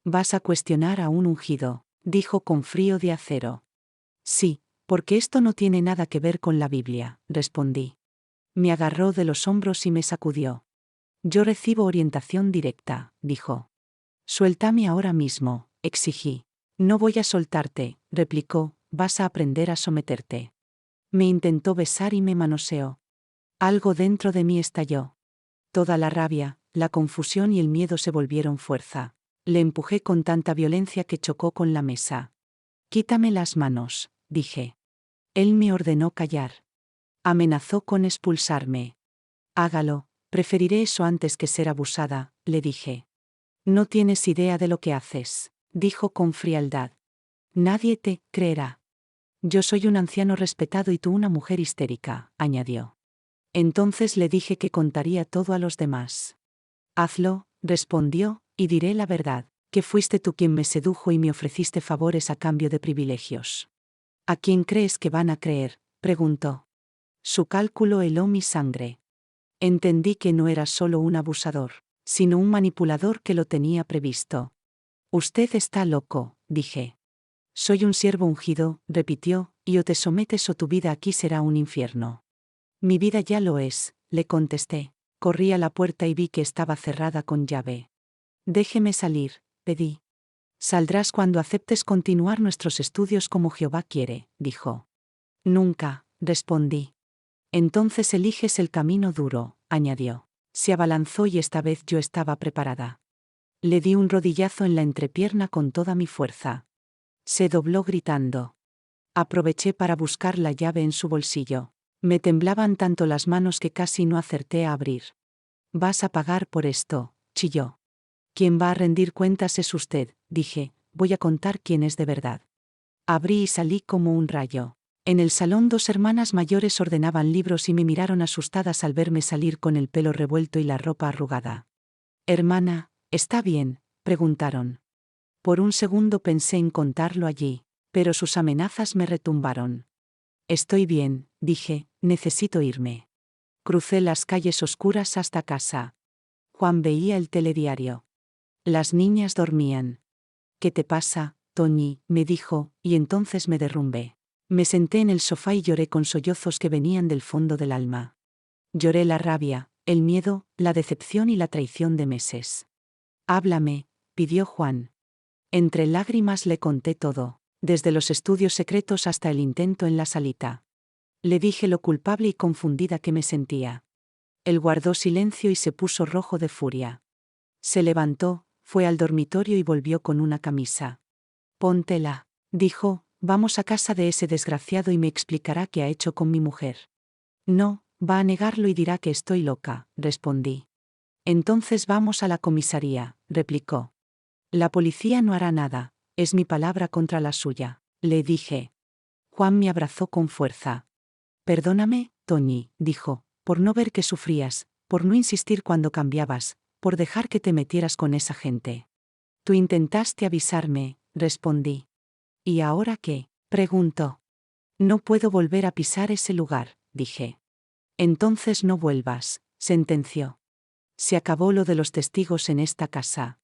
Vas a cuestionar a un ungido, dijo con frío de acero. Sí, porque esto no tiene nada que ver con la Biblia, respondí. Me agarró de los hombros y me sacudió. Yo recibo orientación directa, dijo. Suéltame ahora mismo, exigí. No voy a soltarte, replicó, vas a aprender a someterte. Me intentó besar y me manoseó. Algo dentro de mí estalló. Toda la rabia, la confusión y el miedo se volvieron fuerza. Le empujé con tanta violencia que chocó con la mesa. Quítame las manos, dije. Él me ordenó callar. Amenazó con expulsarme. Hágalo, preferiré eso antes que ser abusada, le dije. No tienes idea de lo que haces, dijo con frialdad. Nadie te creerá. Yo soy un anciano respetado y tú una mujer histérica, añadió. Entonces le dije que contaría todo a los demás. Hazlo, respondió, y diré la verdad, que fuiste tú quien me sedujo y me ofreciste favores a cambio de privilegios. ¿A quién crees que van a creer?, preguntó. Su cálculo heló mi sangre. Entendí que no era solo un abusador, sino un manipulador que lo tenía previsto. Usted está loco, dije. Soy un siervo ungido, repitió, y o te sometes o tu vida aquí será un infierno. Mi vida ya lo es, le contesté. Corrí a la puerta y vi que estaba cerrada con llave. Déjeme salir, pedí. Saldrás cuando aceptes continuar nuestros estudios como Jehová quiere, dijo. Nunca, respondí. Entonces eliges el camino duro, añadió. Se abalanzó y esta vez yo estaba preparada. Le di un rodillazo en la entrepierna con toda mi fuerza. Se dobló gritando. Aproveché para buscar la llave en su bolsillo. Me temblaban tanto las manos que casi no acerté a abrir. Vas a pagar por esto, chilló. Quien va a rendir cuentas es usted, dije, voy a contar quién es de verdad. Abrí y salí como un rayo. En el salón 2 hermanas mayores ordenaban libros y me miraron asustadas al verme salir con el pelo revuelto y la ropa arrugada. Hermana, ¿está bien?, preguntaron. Por un segundo pensé en contarlo allí, pero sus amenazas me retumbaron. Estoy bien, dije, necesito irme. Crucé las calles oscuras hasta casa. Juan veía el telediario. Las niñas dormían. ¿Qué te pasa, Toñi?, me dijo, y entonces me derrumbé. Me senté en el sofá y lloré con sollozos que venían del fondo del alma. Lloré la rabia, el miedo, la decepción y la traición de meses. Háblame, pidió Juan. Entre lágrimas le conté todo, desde los estudios secretos hasta el intento en la salita. Le dije lo culpable y confundida que me sentía. Él guardó silencio y se puso rojo de furia. Se levantó, fue al dormitorio y volvió con una camisa. Póntela, dijo, vamos a casa de ese desgraciado y me explicará qué ha hecho con mi mujer. No, va a negarlo y dirá que estoy loca, respondí. Entonces vamos a la comisaría, replicó. La policía no hará nada, es mi palabra contra la suya, le dije. Juan me abrazó con fuerza. Perdóname, Toñi, dijo, por no ver que sufrías, por no insistir cuando cambiabas, por dejar que te metieras con esa gente. Tú intentaste avisarme, respondí. ¿Y ahora qué?, preguntó. No puedo volver a pisar ese lugar, dije. Entonces no vuelvas, sentenció. Se acabó lo de los testigos en esta casa.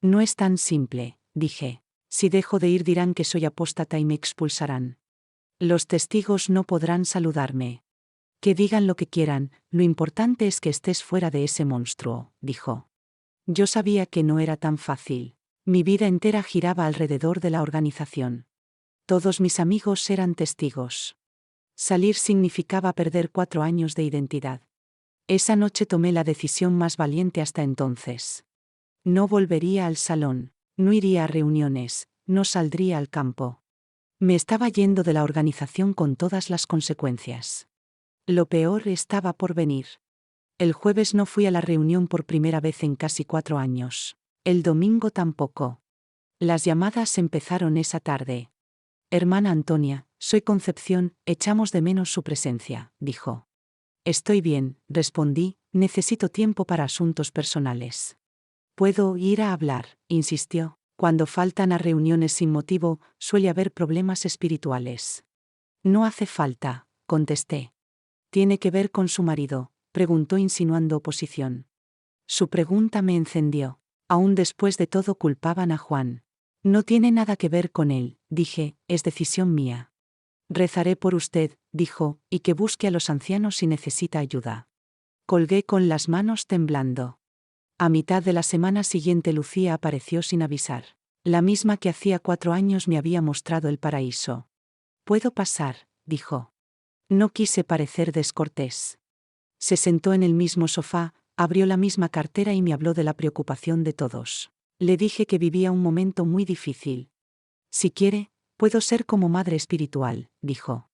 No es tan simple, dije. Si dejo de ir dirán que soy apóstata y me expulsarán. Los testigos no podrán saludarme. Que digan lo que quieran, lo importante es que estés fuera de ese monstruo, dijo. Yo sabía que no era tan fácil. Mi vida entera giraba alrededor de la organización. Todos mis amigos eran testigos. Salir significaba perder 4 años de identidad. Esa noche tomé la decisión más valiente hasta entonces. No volvería al salón, no iría a reuniones, no saldría al campo. Me estaba yendo de la organización con todas las consecuencias. Lo peor estaba por venir. El jueves no fui a la reunión por primera vez en casi 4 años. El domingo tampoco. Las llamadas empezaron esa tarde. Hermana Antonia, soy Concepción, echamos de menos su presencia, dijo. Estoy bien, respondí, necesito tiempo para asuntos personales. Puedo ir a hablar, insistió. Cuando faltan a reuniones sin motivo, suele haber problemas espirituales. No hace falta, contesté. ¿Tiene que ver con su marido?, preguntó insinuando oposición. Su pregunta me encendió. Aún después de todo culpaban a Juan. No tiene nada que ver con él, dije, es decisión mía. Rezaré por usted, dijo, y que busque a los ancianos si necesita ayuda. Colgué con las manos temblando. A mitad de la semana siguiente Lucía apareció sin avisar. La misma que hacía 4 años me había mostrado el paraíso. «¿Puedo pasar?», dijo. No quise parecer descortés. Se sentó en el mismo sofá, abrió la misma cartera y me habló de la preocupación de todos. Le dije que vivía un momento muy difícil. Si quiere, puedo ser como madre espiritual, dijo.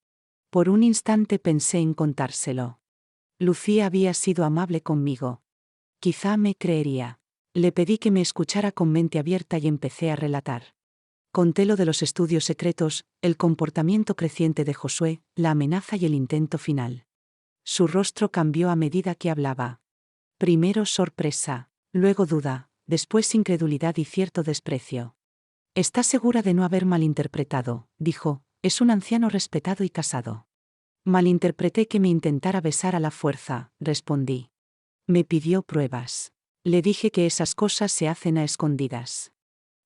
Por un instante pensé en contárselo. Lucía había sido amable conmigo. Quizá me creería. Le pedí que me escuchara con mente abierta y empecé a relatar. Conté lo de los estudios secretos, el comportamiento creciente de Josué, la amenaza y el intento final. Su rostro cambió a medida que hablaba. Primero sorpresa, luego duda, después incredulidad y cierto desprecio. «¿Estás segura de no haber malinterpretado?», dijo. «Es un anciano respetado y casado». «Malinterpreté que me intentara besar a la fuerza», respondí. «Me pidió pruebas. Le dije que esas cosas se hacen a escondidas».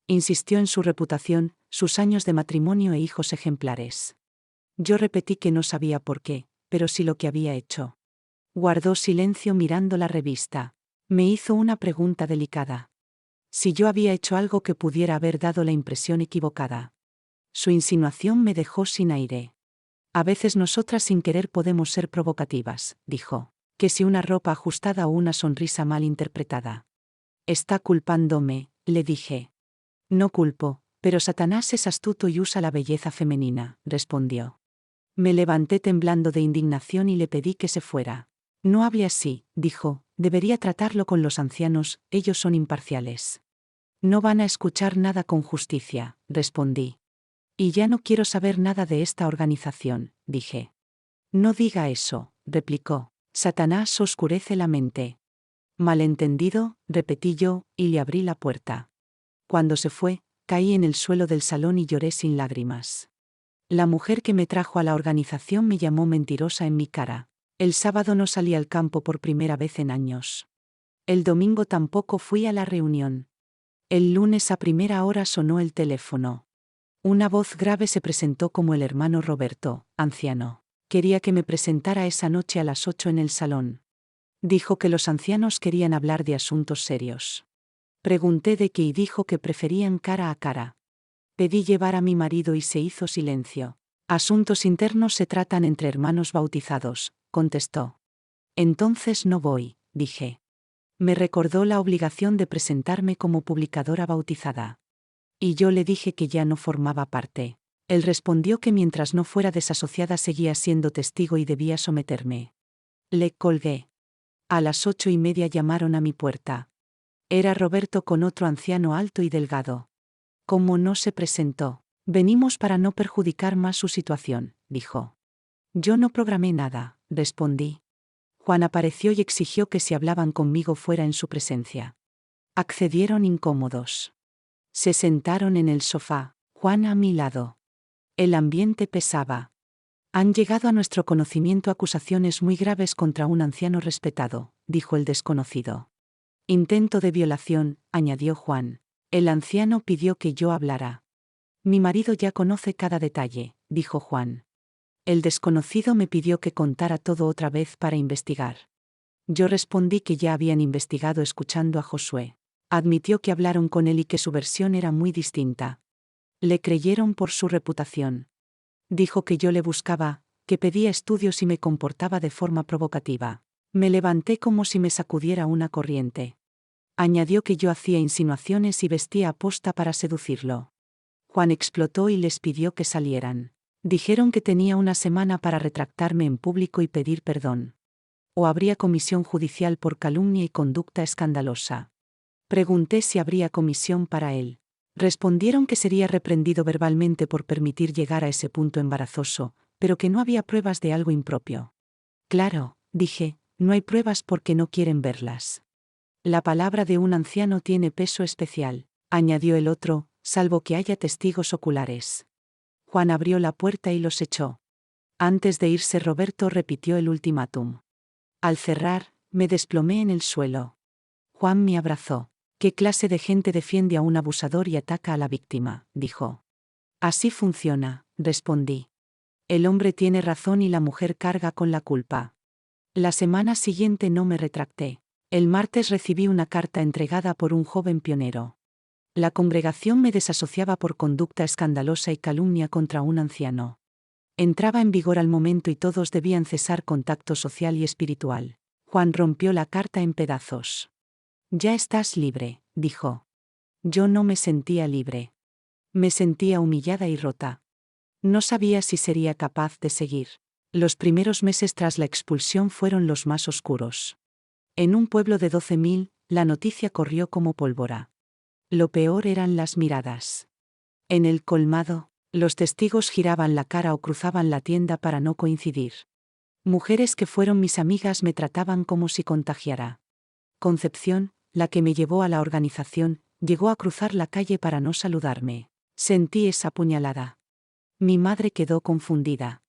Insistió en su reputación, sus años de matrimonio e hijos ejemplares. Yo repetí que no sabía por qué, pero sí lo que había hecho. Guardó silencio mirando la revista. Me hizo una pregunta delicada. Si yo había hecho algo que pudiera haber dado la impresión equivocada. Su insinuación me dejó sin aire. «A veces nosotras sin querer podemos ser provocativas», dijo. «Que si una ropa ajustada o una sonrisa mal interpretada». «Está culpándome», le dije. «No culpo, pero Satanás es astuto y usa la belleza femenina», respondió. Me levanté temblando de indignación y le pedí que se fuera. «No hable así», dijo, «debería tratarlo con los ancianos, ellos son imparciales». «No van a escuchar nada con justicia», respondí. «Y ya no quiero saber nada de esta organización», dije. «No diga eso», replicó. «Satanás oscurece la mente». «Malentendido», repetí yo, y le abrí la puerta. Cuando se fue, caí en el suelo del salón y lloré sin lágrimas. La mujer que me trajo a la organización me llamó mentirosa en mi cara. El sábado no salí al campo por primera vez en años. El domingo tampoco fui a la reunión. El lunes a primera hora sonó el teléfono. Una voz grave se presentó como el hermano Roberto, anciano. Quería que me presentara esa noche a las 8 en el salón. Dijo que los ancianos querían hablar de asuntos serios. Pregunté de qué y dijo que preferían cara a cara. Pedí llevar a mi marido y se hizo silencio. «Asuntos internos se tratan entre hermanos bautizados», contestó. «Entonces no voy», dije. Me recordó la obligación de presentarme como publicadora bautizada. Y yo le dije que ya no formaba parte. Él respondió que mientras no fuera desasociada seguía siendo testigo y debía someterme. Le colgué. A las 8:30 llamaron a mi puerta. Era Roberto con otro anciano alto y delgado. Como no se presentó. «Venimos para no perjudicar más su situación», dijo. «Yo no programé nada», respondí. Juan apareció y exigió que si hablaban conmigo fuera en su presencia. Accedieron incómodos. Se sentaron en el sofá, Juan a mi lado. El ambiente pesaba. «Han llegado a nuestro conocimiento acusaciones muy graves contra un anciano respetado», dijo el desconocido. «Intento de violación», añadió Juan. El anciano pidió que yo hablara. «Mi marido ya conoce cada detalle», dijo Juan. El desconocido me pidió que contara todo otra vez para investigar. Yo respondí que ya habían investigado escuchando a Josué. Admitió que hablaron con él y que su versión era muy distinta. Le creyeron por su reputación. Dijo que yo le buscaba, que pedía estudios y me comportaba de forma provocativa. Me levanté como si me sacudiera una corriente. Añadió que yo hacía insinuaciones y vestía aposta para seducirlo. Juan explotó y les pidió que salieran. Dijeron que tenía una semana para retractarme en público y pedir perdón. O habría comisión judicial por calumnia y conducta escandalosa. Pregunté si habría comisión para él. Respondieron que sería reprendido verbalmente por permitir llegar a ese punto embarazoso, pero que no había pruebas de algo impropio. «Claro», dije, «no hay pruebas porque no quieren verlas». «La palabra de un anciano tiene peso especial», añadió el otro, «salvo que haya testigos oculares». Juan abrió la puerta y los echó. Antes de irse Roberto repitió el ultimátum. Al cerrar, me desplomé en el suelo. Juan me abrazó. «¿Qué clase de gente defiende a un abusador y ataca a la víctima?», dijo. «Así funciona», respondí. «El hombre tiene razón y la mujer carga con la culpa». La semana siguiente no me retracté. El martes recibí una carta entregada por un joven pionero. La congregación me desasociaba por conducta escandalosa y calumnia contra un anciano. Entraba en vigor al momento y todos debían cesar contacto social y espiritual. Juan rompió la carta en pedazos. «Ya estás libre», dijo. Yo no me sentía libre. Me sentía humillada y rota. No sabía si sería capaz de seguir. Los primeros meses tras la expulsión fueron los más oscuros. En un pueblo de 12.000, la noticia corrió como pólvora. Lo peor eran las miradas. En el colmado, los testigos giraban la cara o cruzaban la tienda para no coincidir. Mujeres que fueron mis amigas me trataban como si contagiara. Concepción, la que me llevó a la organización, llegó a cruzar la calle para no saludarme. Sentí esa puñalada. Mi madre quedó confundida.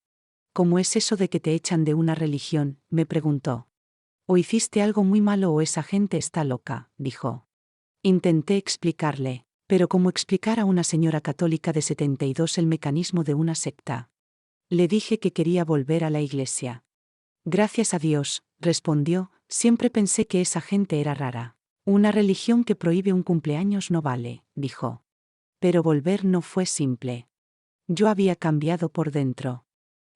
¿Cómo es eso de que te echan de una religión?, me preguntó. O hiciste algo muy malo o esa gente está loca, dijo. Intenté explicarle, pero ¿cómo explicar a una señora católica de 72 el mecanismo de una secta? Le dije que quería volver a la iglesia. Gracias a Dios, respondió, siempre pensé que esa gente era rara. Una religión que prohíbe un cumpleaños no vale, dijo. Pero volver no fue simple. Yo había cambiado por dentro.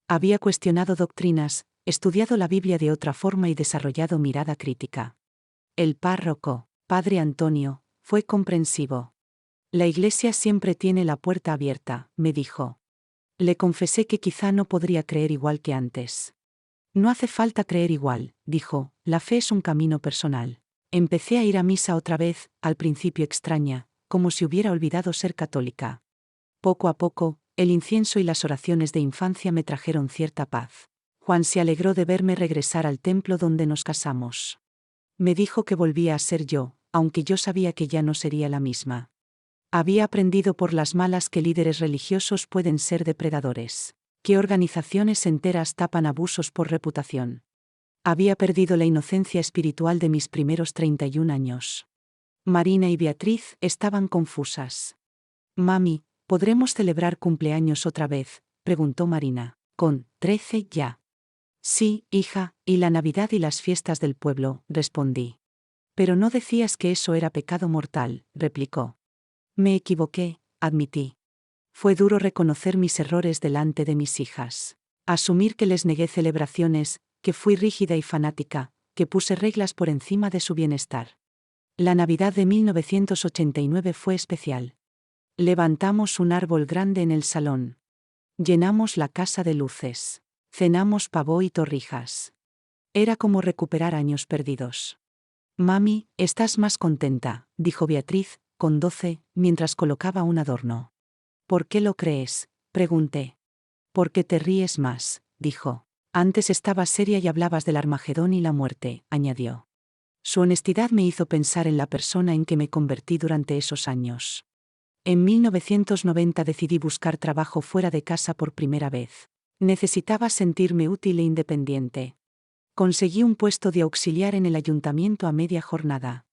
Había cuestionado doctrinas, estudiado la Biblia de otra forma y desarrollado mirada crítica. El párroco, padre Antonio, fue comprensivo. La iglesia siempre tiene la puerta abierta, me dijo. Le confesé que quizá no podría creer igual que antes. No hace falta creer igual, dijo, la fe es un camino personal. Empecé a ir a misa otra vez, al principio extraña, como si hubiera olvidado ser católica. Poco a poco, el incienso y las oraciones de infancia me trajeron cierta paz. Juan se alegró de verme regresar al templo donde nos casamos. Me dijo que volvía a ser yo, aunque yo sabía que ya no sería la misma. Había aprendido por las malas que líderes religiosos pueden ser depredadores, que organizaciones enteras tapan abusos por reputación. Había perdido la inocencia espiritual de mis primeros 31 años. Marina y Beatriz estaban confusas. Mami, ¿podremos celebrar cumpleaños otra vez?, preguntó Marina. Con 13 ya. Sí, hija, y la Navidad y las fiestas del pueblo, respondí. Pero no decías que eso era pecado mortal, replicó. Me equivoqué, admití. Fue duro reconocer mis errores delante de mis hijas. Asumir que les negué celebraciones, que fui rígida y fanática, que puse reglas por encima de su bienestar. La Navidad de 1989 fue especial. Levantamos un árbol grande en el salón. Llenamos la casa de luces. Cenamos pavó y torrijas. Era como recuperar años perdidos. Mami, estás más contenta, dijo Beatriz, con 12, mientras colocaba un adorno. ¿Por qué lo crees?, pregunté. Porque te ríes más, dijo. Antes estabas seria y hablabas del Armagedón y la muerte, añadió. Su honestidad me hizo pensar en la persona en que me convertí durante esos años. En 1990 decidí buscar trabajo fuera de casa por primera vez. Necesitaba sentirme útil e independiente. Conseguí un puesto de auxiliar en el ayuntamiento a media jornada.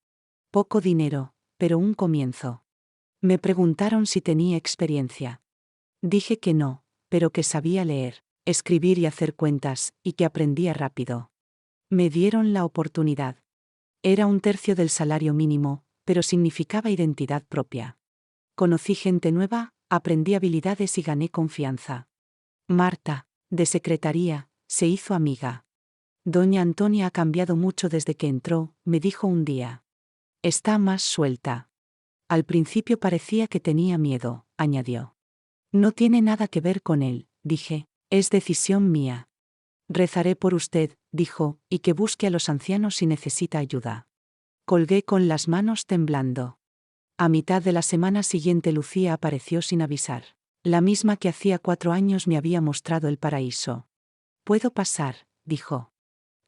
Poco dinero, pero un comienzo. Me preguntaron si tenía experiencia. Dije que no, pero que sabía leer, escribir y hacer cuentas, y que aprendía rápido. Me dieron la oportunidad. Era un tercio del salario mínimo, pero significaba identidad propia. Conocí gente nueva, aprendí habilidades y gané confianza. Marta, de secretaría, se hizo amiga. Doña Antonia ha cambiado mucho desde que entró, me dijo un día. Está más suelta. Al principio parecía que tenía miedo, añadió. No tiene nada que ver con él, dije, es decisión mía. Rezaré por usted, dijo, y que busque a los ancianos si necesita ayuda. Colgué con las manos temblando. A mitad de la semana siguiente Lucía apareció sin avisar. La misma que hacía 4 años me había mostrado el paraíso. «Puedo pasar», dijo.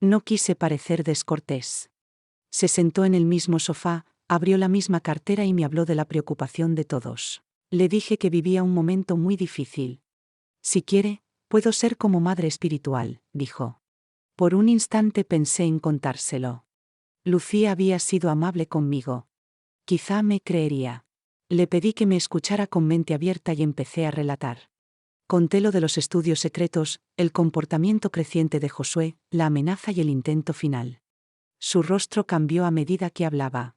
No quise parecer descortés. Se sentó en el mismo sofá, abrió la misma cartera y me habló de la preocupación de todos. Le dije que vivía un momento muy difícil. Si quiere, puedo ser como madre espiritual, dijo. Por un instante pensé en contárselo. Lucía había sido amable conmigo. Quizá me creería. Le pedí que me escuchara con mente abierta y empecé a relatar. Conté lo de los estudios secretos, el comportamiento creciente de Josué, la amenaza y el intento final. Su rostro cambió a medida que hablaba.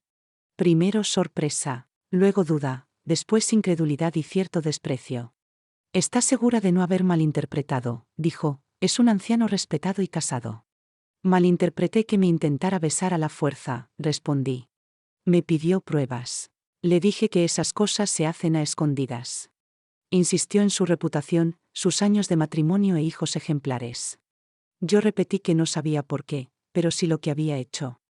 Primero sorpresa, luego duda, después incredulidad y cierto desprecio. «¿Estás segura de no haber malinterpretado?», dijo, «es un anciano respetado y casado». Malinterpreté que me intentara besar a la fuerza, respondí. Me pidió pruebas. Le dije que esas cosas se hacen a escondidas. Insistió en su reputación, sus años de matrimonio e hijos ejemplares. Yo repetí que no sabía por qué, pero sí lo que había hecho.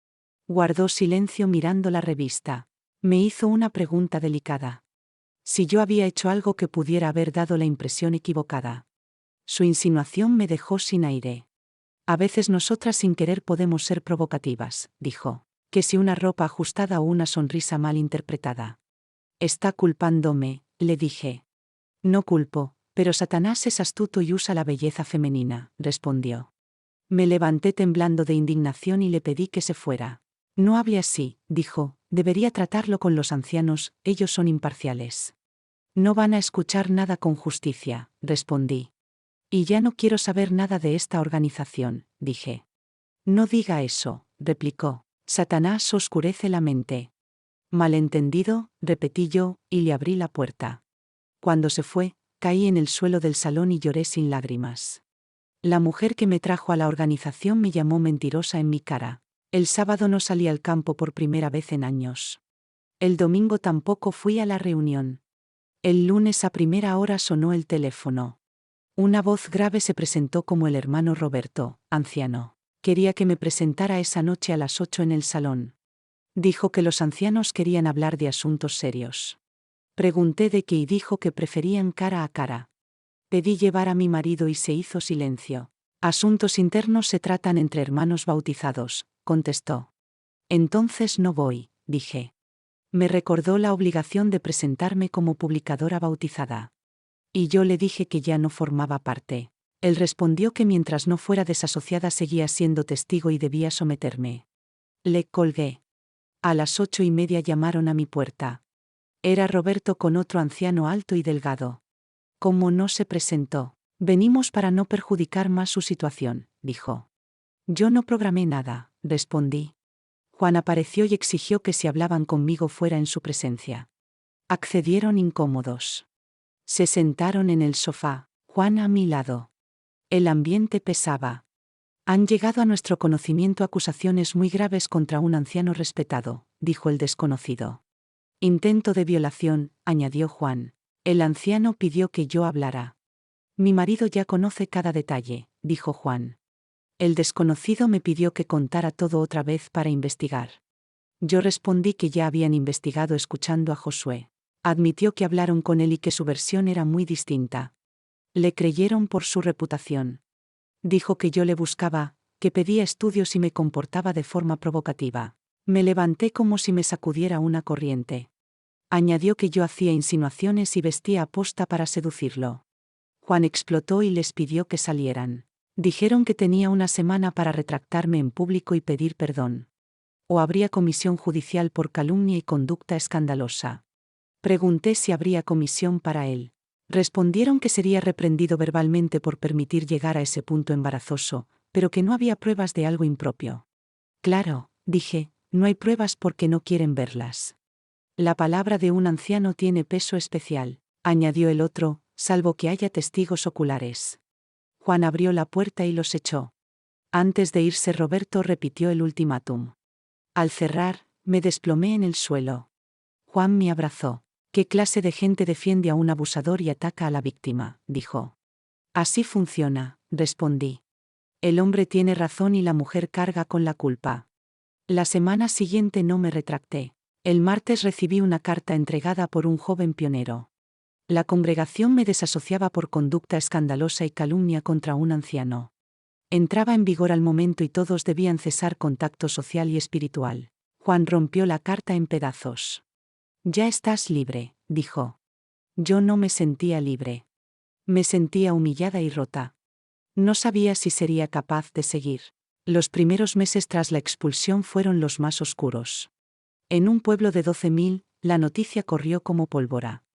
Guardó silencio mirando la revista. Me hizo una pregunta delicada. Si yo había hecho algo que pudiera haber dado la impresión equivocada. Su insinuación me dejó sin aire. A veces nosotras sin querer podemos ser provocativas, dijo. Que si una ropa ajustada o una sonrisa mal interpretada. Está culpándome, le dije. No culpo, pero Satanás es astuto y usa la belleza femenina, respondió. Me levanté temblando de indignación y le pedí que se fuera. No hable así, dijo, debería tratarlo con los ancianos, ellos son imparciales. No van a escuchar nada con justicia, respondí. Y ya no quiero saber nada de esta organización, dije. No diga eso, replicó. Satanás oscurece la mente. Malentendido, repetí yo, y le abrí la puerta. Cuando se fue, caí en el suelo del salón y lloré sin lágrimas. La mujer que me trajo a la organización me llamó mentirosa en mi cara. El sábado no salí al campo por primera vez en años. El domingo tampoco fui a la reunión. El lunes a primera hora sonó el teléfono. Una voz grave se presentó como el hermano Roberto, anciano. Quería que me presentara esa noche a las 8 en el salón. Dijo que los ancianos querían hablar de asuntos serios. Pregunté de qué y dijo que preferían cara a cara. Pedí llevar a mi marido y se hizo silencio. Asuntos internos se tratan entre hermanos bautizados, contestó. Entonces no voy, dije. Me recordó la obligación de presentarme como publicadora bautizada. Y yo le dije que ya no formaba parte. Él respondió que mientras no fuera desasociada seguía siendo testigo y debía someterme. Le colgué. A las 8:30 llamaron a mi puerta. Era Roberto con otro anciano alto y delgado. Como no se presentó, venimos para no perjudicar más su situación, dijo. Yo no programé nada, respondí. Juan apareció y exigió que si hablaban conmigo fuera en su presencia. Accedieron incómodos. Se sentaron en el sofá, Juan a mi lado. El ambiente pesaba. Han llegado a nuestro conocimiento acusaciones muy graves contra un anciano respetado, dijo el desconocido. Intento de violación, añadió Juan. El anciano pidió que yo hablara. Mi marido ya conoce cada detalle, dijo Juan. El desconocido me pidió que contara todo otra vez para investigar. Yo respondí que ya habían investigado escuchando a Josué. Admitió que hablaron con él y que su versión era muy distinta. Le creyeron por su reputación. Dijo que yo le buscaba, que pedía estudios y me comportaba de forma provocativa. Me levanté como si me sacudiera una corriente. Añadió que yo hacía insinuaciones y vestía aposta para seducirlo. Juan explotó y les pidió que salieran. Dijeron que tenía una semana para retractarme en público y pedir perdón. O habría comisión judicial por calumnia y conducta escandalosa. Pregunté si habría comisión para él. Respondieron que sería reprendido verbalmente por permitir llegar a ese punto embarazoso, pero que no había pruebas de algo impropio. Claro, dije, no hay pruebas porque no quieren verlas. La palabra de un anciano tiene peso especial, añadió el otro, salvo que haya testigos oculares. Juan abrió la puerta y los echó. Antes de irse Roberto repitió el ultimátum. Al cerrar, me desplomé en el suelo. Juan me abrazó. ¿Qué clase de gente defiende a un abusador y ataca a la víctima?, dijo. Así funciona, respondí. El hombre tiene razón y la mujer carga con la culpa. La semana siguiente no me retracté. El martes recibí una carta entregada por un joven pionero. La congregación me desasociaba por conducta escandalosa y calumnia contra un anciano. Entraba en vigor al momento y todos debían cesar contacto social y espiritual. Juan rompió la carta en pedazos. Ya estás libre, dijo. Yo no me sentía libre. Me sentía humillada y rota. No sabía si sería capaz de seguir. Los primeros meses tras la expulsión fueron los más oscuros. En un pueblo de 12.000, la noticia corrió como pólvora.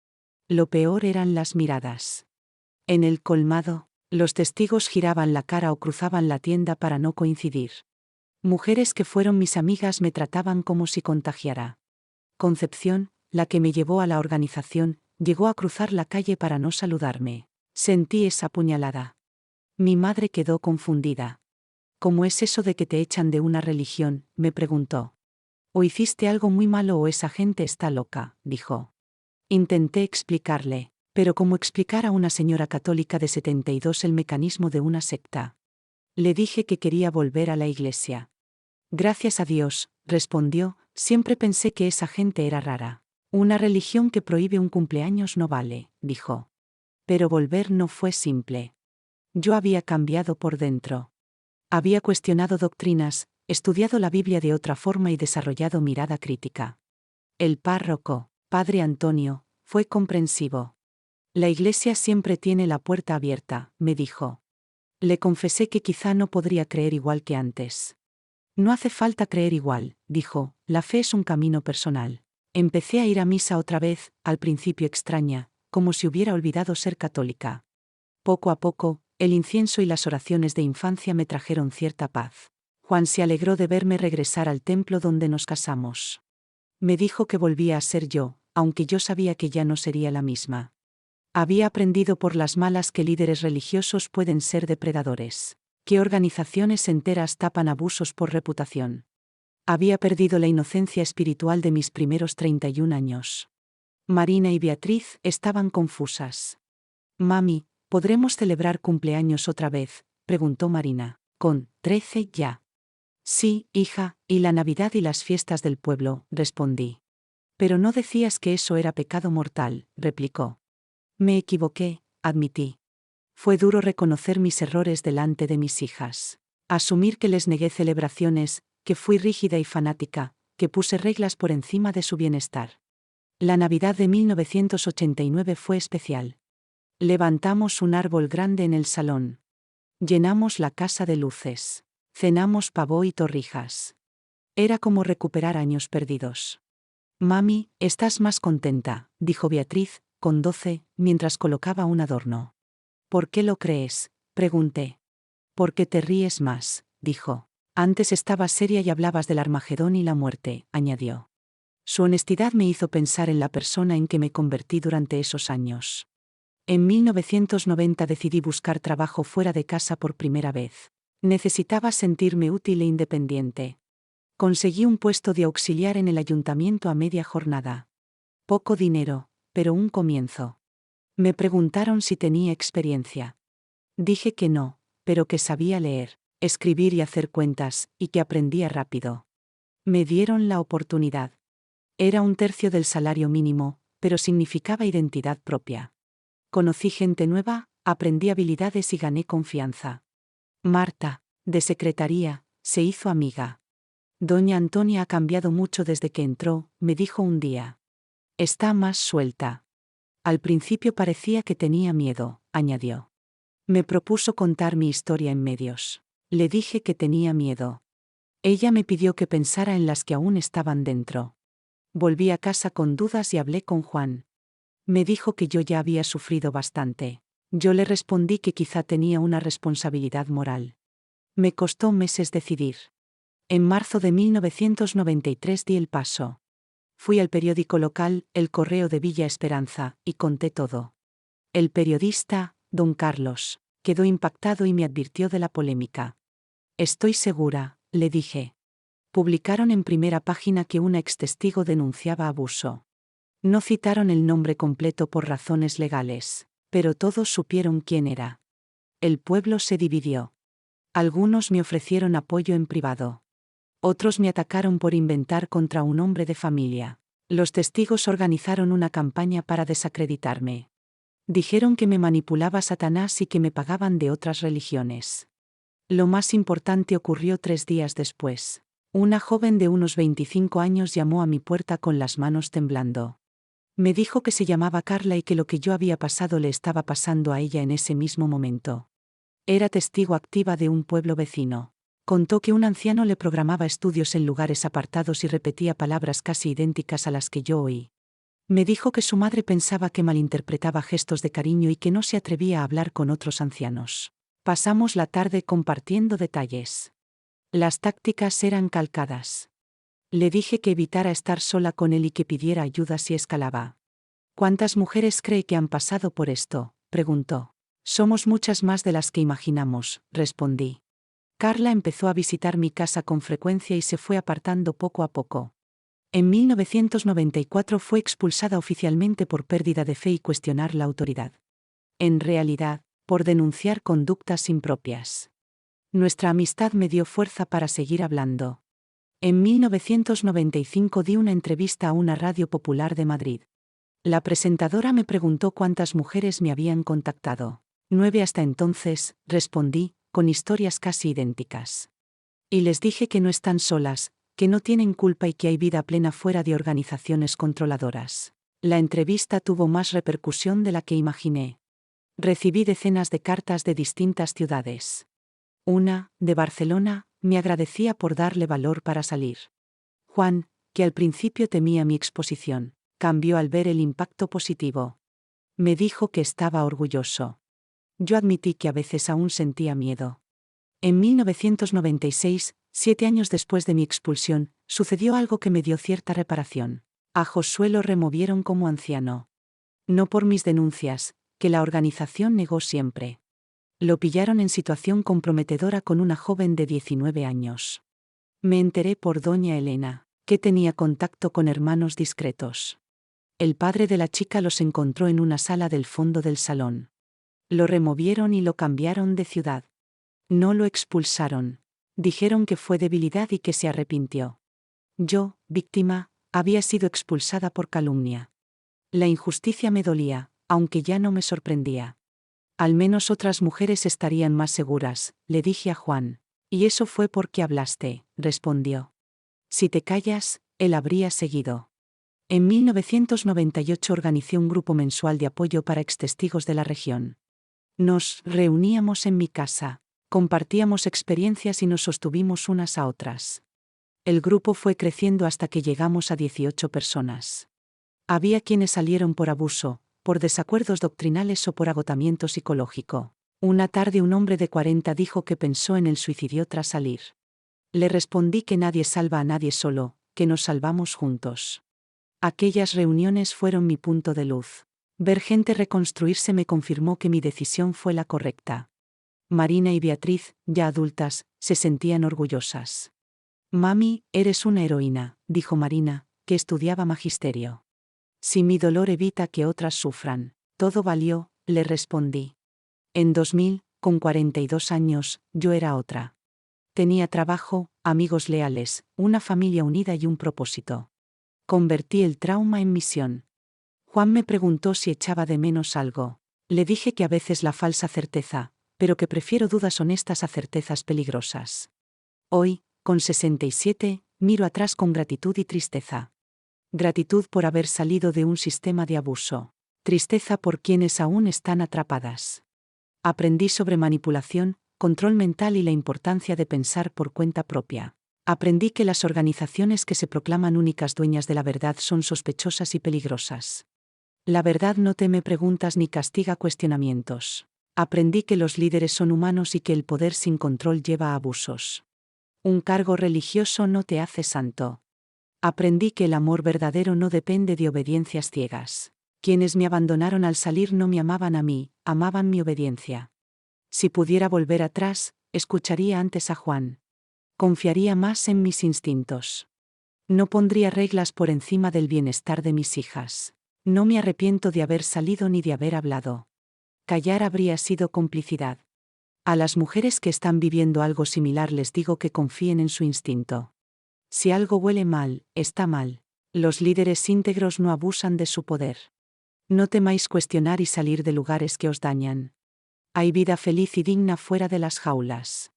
Lo peor eran las miradas. En el colmado, los testigos giraban la cara o cruzaban la tienda para no coincidir. Mujeres que fueron mis amigas me trataban como si contagiara. Concepción, la que me llevó a la organización, llegó a cruzar la calle para no saludarme. Sentí esa puñalada. Mi madre quedó confundida. ¿Cómo es eso de que te echan de una religión?, me preguntó. O hiciste algo muy malo o esa gente está loca, dijo. Intenté explicarle, pero ¿cómo explicar a una señora católica de 72 el mecanismo de una secta? Le dije que quería volver a la iglesia. Gracias a Dios, respondió, siempre pensé que esa gente era rara. Una religión que prohíbe un cumpleaños no vale, dijo. Pero volver no fue simple. Yo había cambiado por dentro. Había cuestionado doctrinas, estudiado la Biblia de otra forma y desarrollado mirada crítica. El párroco, padre Antonio, fue comprensivo. La iglesia siempre tiene la puerta abierta, me dijo. Le confesé que quizá no podría creer igual que antes. No hace falta creer igual, dijo, la fe es un camino personal. Empecé a ir a misa otra vez, al principio extraña, como si hubiera olvidado ser católica. Poco a poco, el incienso y las oraciones de infancia me trajeron cierta paz. Juan se alegró de verme regresar al templo donde nos casamos. Me dijo que volvía a ser yo, aunque yo sabía que ya no sería la misma. Había aprendido por las malas que líderes religiosos pueden ser depredadores, que organizaciones enteras tapan abusos por reputación. Había perdido la inocencia espiritual de mis primeros 31 años. Marina y Beatriz estaban confusas. Mami, ¿podremos celebrar cumpleaños otra vez?, preguntó Marina. Con 13 ya. Sí, hija, y la Navidad y las fiestas del pueblo, respondí. Pero no decías que eso era pecado mortal, replicó. Me equivoqué, admití. Fue duro reconocer mis errores delante de mis hijas. Asumir que les negué celebraciones, que fui rígida y fanática, que puse reglas por encima de su bienestar. La Navidad de 1989 fue especial. Levantamos un árbol grande en el salón. Llenamos la casa de luces. Cenamos pavó y torrijas. Era como recuperar años perdidos. Mami, estás más contenta, dijo Beatriz, con 12, mientras colocaba un adorno. ¿Por qué lo crees?, pregunté. Porque te ríes más, dijo. Antes estabas seria y hablabas del Armagedón y la muerte, añadió. Su honestidad me hizo pensar en la persona en que me convertí durante esos años. En 1990 decidí buscar trabajo fuera de casa por primera vez. Necesitaba sentirme útil e independiente. Conseguí un puesto de auxiliar en el ayuntamiento a media jornada. Poco dinero, pero un comienzo. Me preguntaron si tenía experiencia. Dije que no, pero que sabía leer, escribir y hacer cuentas, y que aprendía rápido. Me dieron la oportunidad. Era un tercio del salario mínimo, pero significaba identidad propia. Conocí gente nueva, aprendí habilidades y gané confianza. Marta, de secretaría, se hizo amiga. Doña Antonia ha cambiado mucho desde que entró, me dijo un día. Está más suelta. Al principio parecía que tenía miedo, añadió. Me propuso contar mi historia en medios. Le dije que tenía miedo. Ella me pidió que pensara en las que aún estaban dentro. Volví a casa con dudas y hablé con Juan. Me dijo que yo ya había sufrido bastante. Yo le respondí que quizá tenía una responsabilidad moral. Me costó meses decidir. En marzo de 1993 di el paso. Fui al periódico local, El Correo de Villa Esperanza, y conté todo. El periodista, don Carlos, quedó impactado y me advirtió de la polémica. Estoy segura, le dije. Publicaron en primera página que una extestigo denunciaba abuso. No citaron el nombre completo por razones legales, pero todos supieron quién era. El pueblo se dividió. Algunos me ofrecieron apoyo en privado. Otros me atacaron por inventar contra un hombre de familia. Los testigos organizaron una campaña para desacreditarme. Dijeron que me manipulaba Satanás y que me pagaban de otras religiones. Lo más importante ocurrió 3 días después. Una joven de unos 25 años llamó a mi puerta con las manos temblando. Me dijo que se llamaba Carla y que lo que yo había pasado le estaba pasando a ella en ese mismo momento. Era testigo activa de un pueblo vecino. Contó que un anciano le programaba estudios en lugares apartados y repetía palabras casi idénticas a las que yo oí. Me dijo que su madre pensaba que malinterpretaba gestos de cariño y que no se atrevía a hablar con otros ancianos. Pasamos la tarde compartiendo detalles. Las tácticas eran calcadas. Le dije que evitara estar sola con él y que pidiera ayuda si escalaba. ¿Cuántas mujeres cree que han pasado por esto?, preguntó. Somos muchas más de las que imaginamos, respondí. Carla empezó a visitar mi casa con frecuencia y se fue apartando poco a poco. En 1994 fue expulsada oficialmente por pérdida de fe y cuestionar la autoridad. En realidad, por denunciar conductas impropias. Nuestra amistad me dio fuerza para seguir hablando. En 1995 di una entrevista a una radio popular de Madrid. La presentadora me preguntó cuántas mujeres me habían contactado. 9 hasta entonces, respondí, con historias casi idénticas. Y les dije que no están solas, que no tienen culpa y que hay vida plena fuera de organizaciones controladoras. La entrevista tuvo más repercusión de la que imaginé. Recibí decenas de cartas de distintas ciudades. Una, de Barcelona, me agradecía por darle valor para salir. Juan, que al principio temía mi exposición, cambió al ver el impacto positivo. Me dijo que estaba orgulloso. Yo admití que a veces aún sentía miedo. En 1996, 7 años después de mi expulsión, sucedió algo que me dio cierta reparación. A Josué lo removieron como anciano. No por mis denuncias, que la organización negó siempre. Lo pillaron en situación comprometedora con una joven de 19 años. Me enteré por doña Elena, que tenía contacto con hermanos discretos. El padre de la chica los encontró en una sala del fondo del salón. Lo removieron y lo cambiaron de ciudad. No lo expulsaron. Dijeron que fue debilidad y que se arrepintió. Yo, víctima, había sido expulsada por calumnia. La injusticia me dolía, aunque ya no me sorprendía. Al menos otras mujeres estarían más seguras, le dije a Juan. Y eso fue porque hablaste, respondió. Si te callas, él habría seguido. En 1998 organicé un grupo mensual de apoyo para extestigos de la región. Nos reuníamos en mi casa, compartíamos experiencias y nos sostuvimos unas a otras. El grupo fue creciendo hasta que llegamos a 18 personas. Había quienes salieron por abuso, por desacuerdos doctrinales o por agotamiento psicológico. Una tarde un hombre de 40 dijo que pensó en el suicidio tras salir. Le respondí que nadie salva a nadie solo, que nos salvamos juntos. Aquellas reuniones fueron mi punto de luz. Ver gente reconstruirse me confirmó que mi decisión fue la correcta. Marina y Beatriz, ya adultas, se sentían orgullosas. Mami, eres una heroína, dijo Marina, que estudiaba magisterio. Si mi dolor evita que otras sufran, todo valió, le respondí. En 2000, con 42 años, yo era otra. Tenía trabajo, amigos leales, una familia unida y un propósito. Convertí el trauma en misión. Juan me preguntó si echaba de menos algo. Le dije que a veces la falsa certeza, pero que prefiero dudas honestas a certezas peligrosas. Hoy, con 67, miro atrás con gratitud y tristeza. Gratitud por haber salido de un sistema de abuso. Tristeza por quienes aún están atrapadas. Aprendí sobre manipulación, control mental y la importancia de pensar por cuenta propia. Aprendí que las organizaciones que se proclaman únicas dueñas de la verdad son sospechosas y peligrosas. La verdad no teme preguntas ni castiga cuestionamientos. Aprendí que los líderes son humanos y que el poder sin control lleva a abusos. Un cargo religioso no te hace santo. Aprendí que el amor verdadero no depende de obediencias ciegas. Quienes me abandonaron al salir no me amaban a mí, amaban mi obediencia. Si pudiera volver atrás, escucharía antes a Juan. Confiaría más en mis instintos. No pondría reglas por encima del bienestar de mis hijas. No me arrepiento de haber salido ni de haber hablado. Callar habría sido complicidad. A las mujeres que están viviendo algo similar les digo que confíen en su instinto. Si algo huele mal, está mal. Los líderes íntegros no abusan de su poder. No temáis cuestionar y salir de lugares que os dañan. Hay vida feliz y digna fuera de las jaulas.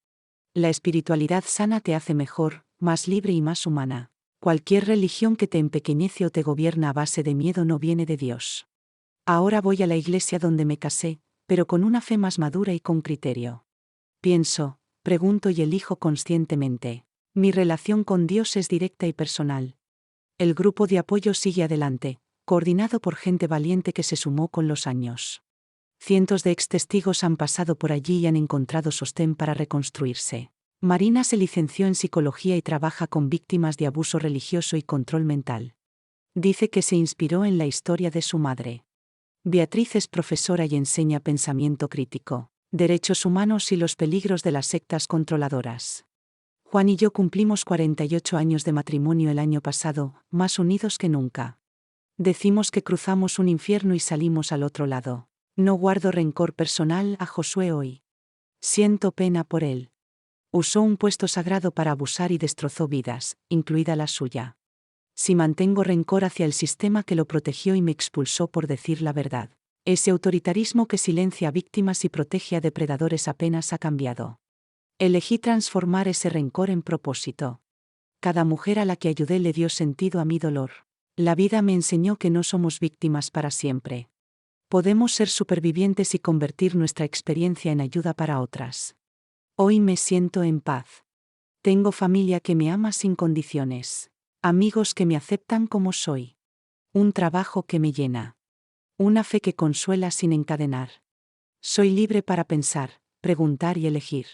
La espiritualidad sana te hace mejor, más libre y más humana. Cualquier religión que te empequeñece o te gobierna a base de miedo no viene de Dios. Ahora voy a la iglesia donde me casé, pero con una fe más madura y con criterio. Pienso, pregunto y elijo conscientemente. Mi relación con Dios es directa y personal. El grupo de apoyo sigue adelante, coordinado por gente valiente que se sumó con los años. Cientos de ex-testigos han pasado por allí y han encontrado sostén para reconstruirse. Marina se licenció en psicología y trabaja con víctimas de abuso religioso y control mental. Dice que se inspiró en la historia de su madre. Beatriz es profesora y enseña pensamiento crítico, derechos humanos y los peligros de las sectas controladoras. Juan y yo cumplimos 48 años de matrimonio el año pasado, más unidos que nunca. Decimos que cruzamos un infierno y salimos al otro lado. No guardo rencor personal a Josué hoy. Siento pena por él. Usó un puesto sagrado para abusar y destrozó vidas, incluida la suya. Si mantengo rencor hacia el sistema que lo protegió y me expulsó por decir la verdad, ese autoritarismo que silencia a víctimas y protege a depredadores apenas ha cambiado. Elegí transformar ese rencor en propósito. Cada mujer a la que ayudé le dio sentido a mi dolor. La vida me enseñó que no somos víctimas para siempre. Podemos ser supervivientes y convertir nuestra experiencia en ayuda para otras. Hoy me siento en paz. Tengo familia que me ama sin condiciones. Amigos que me aceptan como soy. Un trabajo que me llena. Una fe que consuela sin encadenar. Soy libre para pensar, preguntar y elegir.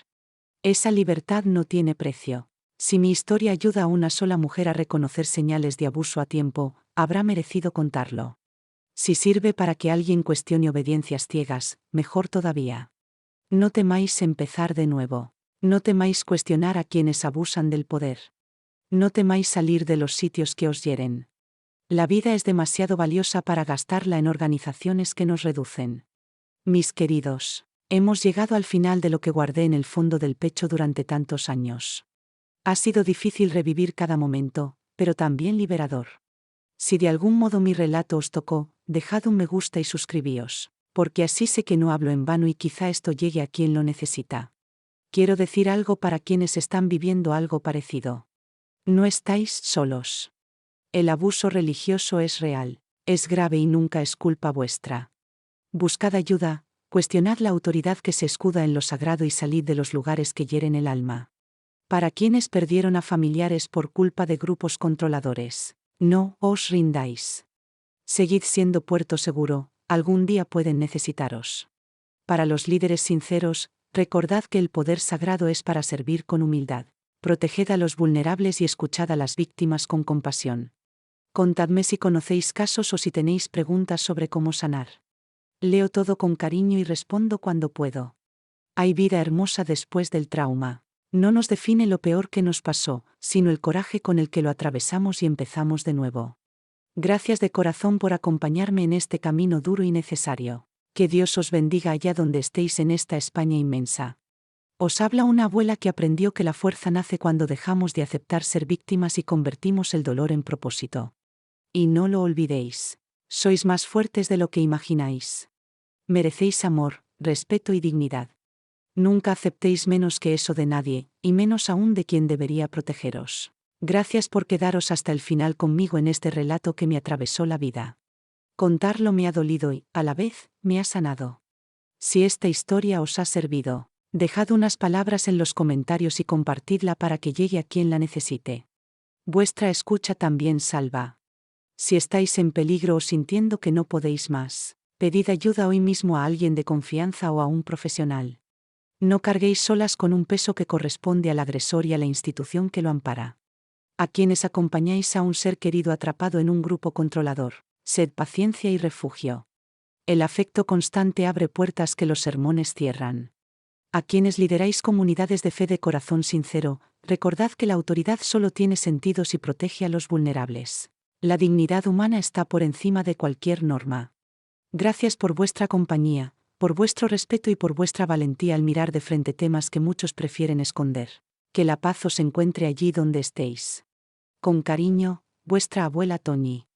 Esa libertad no tiene precio. Si mi historia ayuda a una sola mujer a reconocer señales de abuso a tiempo, habrá merecido contarlo. Si sirve para que alguien cuestione obediencias ciegas, mejor todavía. No temáis empezar de nuevo. No temáis cuestionar a quienes abusan del poder. No temáis salir de los sitios que os hieren. La vida es demasiado valiosa para gastarla en organizaciones que nos reducen. Mis queridos, hemos llegado al final de lo que guardé en el fondo del pecho durante tantos años. Ha sido difícil revivir cada momento, pero también liberador. Si de algún modo mi relato os tocó, dejad un me gusta y suscribíos, porque así sé que no hablo en vano y quizá esto llegue a quien lo necesita. Quiero decir algo para quienes están viviendo algo parecido. No estáis solos. El abuso religioso es real, es grave y nunca es culpa vuestra. Buscad ayuda, cuestionad la autoridad que se escuda en lo sagrado y salid de los lugares que hieren el alma. Para quienes perdieron a familiares por culpa de grupos controladores, no os rindáis. Seguid siendo puerto seguro, algún día pueden necesitaros. Para los líderes sinceros, recordad que el poder sagrado es para servir con humildad. Proteged a los vulnerables y escuchad a las víctimas con compasión. Contadme si conocéis casos o si tenéis preguntas sobre cómo sanar. Leo todo con cariño y respondo cuando puedo. Hay vida hermosa después del trauma. No nos define lo peor que nos pasó, sino el coraje con el que lo atravesamos y empezamos de nuevo. Gracias de corazón por acompañarme en este camino duro y necesario. Que Dios os bendiga allá donde estéis en esta España inmensa. Os habla una abuela que aprendió que la fuerza nace cuando dejamos de aceptar ser víctimas y convertimos el dolor en propósito. Y no lo olvidéis. Sois más fuertes de lo que imagináis. Merecéis amor, respeto y dignidad. Nunca aceptéis menos que eso de nadie, y menos aún de quien debería protegeros. Gracias por quedaros hasta el final conmigo en este relato que me atravesó la vida. Contarlo me ha dolido y, a la vez, me ha sanado. Si esta historia os ha servido, dejad unas palabras en los comentarios y compartidla para que llegue a quien la necesite. Vuestra escucha también salva. Si estáis en peligro o sintiendo que no podéis más, pedid ayuda hoy mismo a alguien de confianza o a un profesional. No carguéis solas con un peso que corresponde al agresor y a la institución que lo ampara. A quienes acompañáis a un ser querido atrapado en un grupo controlador, sed paciencia y refugio. El afecto constante abre puertas que los sermones cierran. A quienes lideráis comunidades de fe de corazón sincero, recordad que la autoridad solo tiene sentido si protege a los vulnerables. La dignidad humana está por encima de cualquier norma. Gracias por vuestra compañía, por vuestro respeto y por vuestra valentía al mirar de frente temas que muchos prefieren esconder. Que la paz os encuentre allí donde estéis. Con cariño, vuestra abuela Toñi.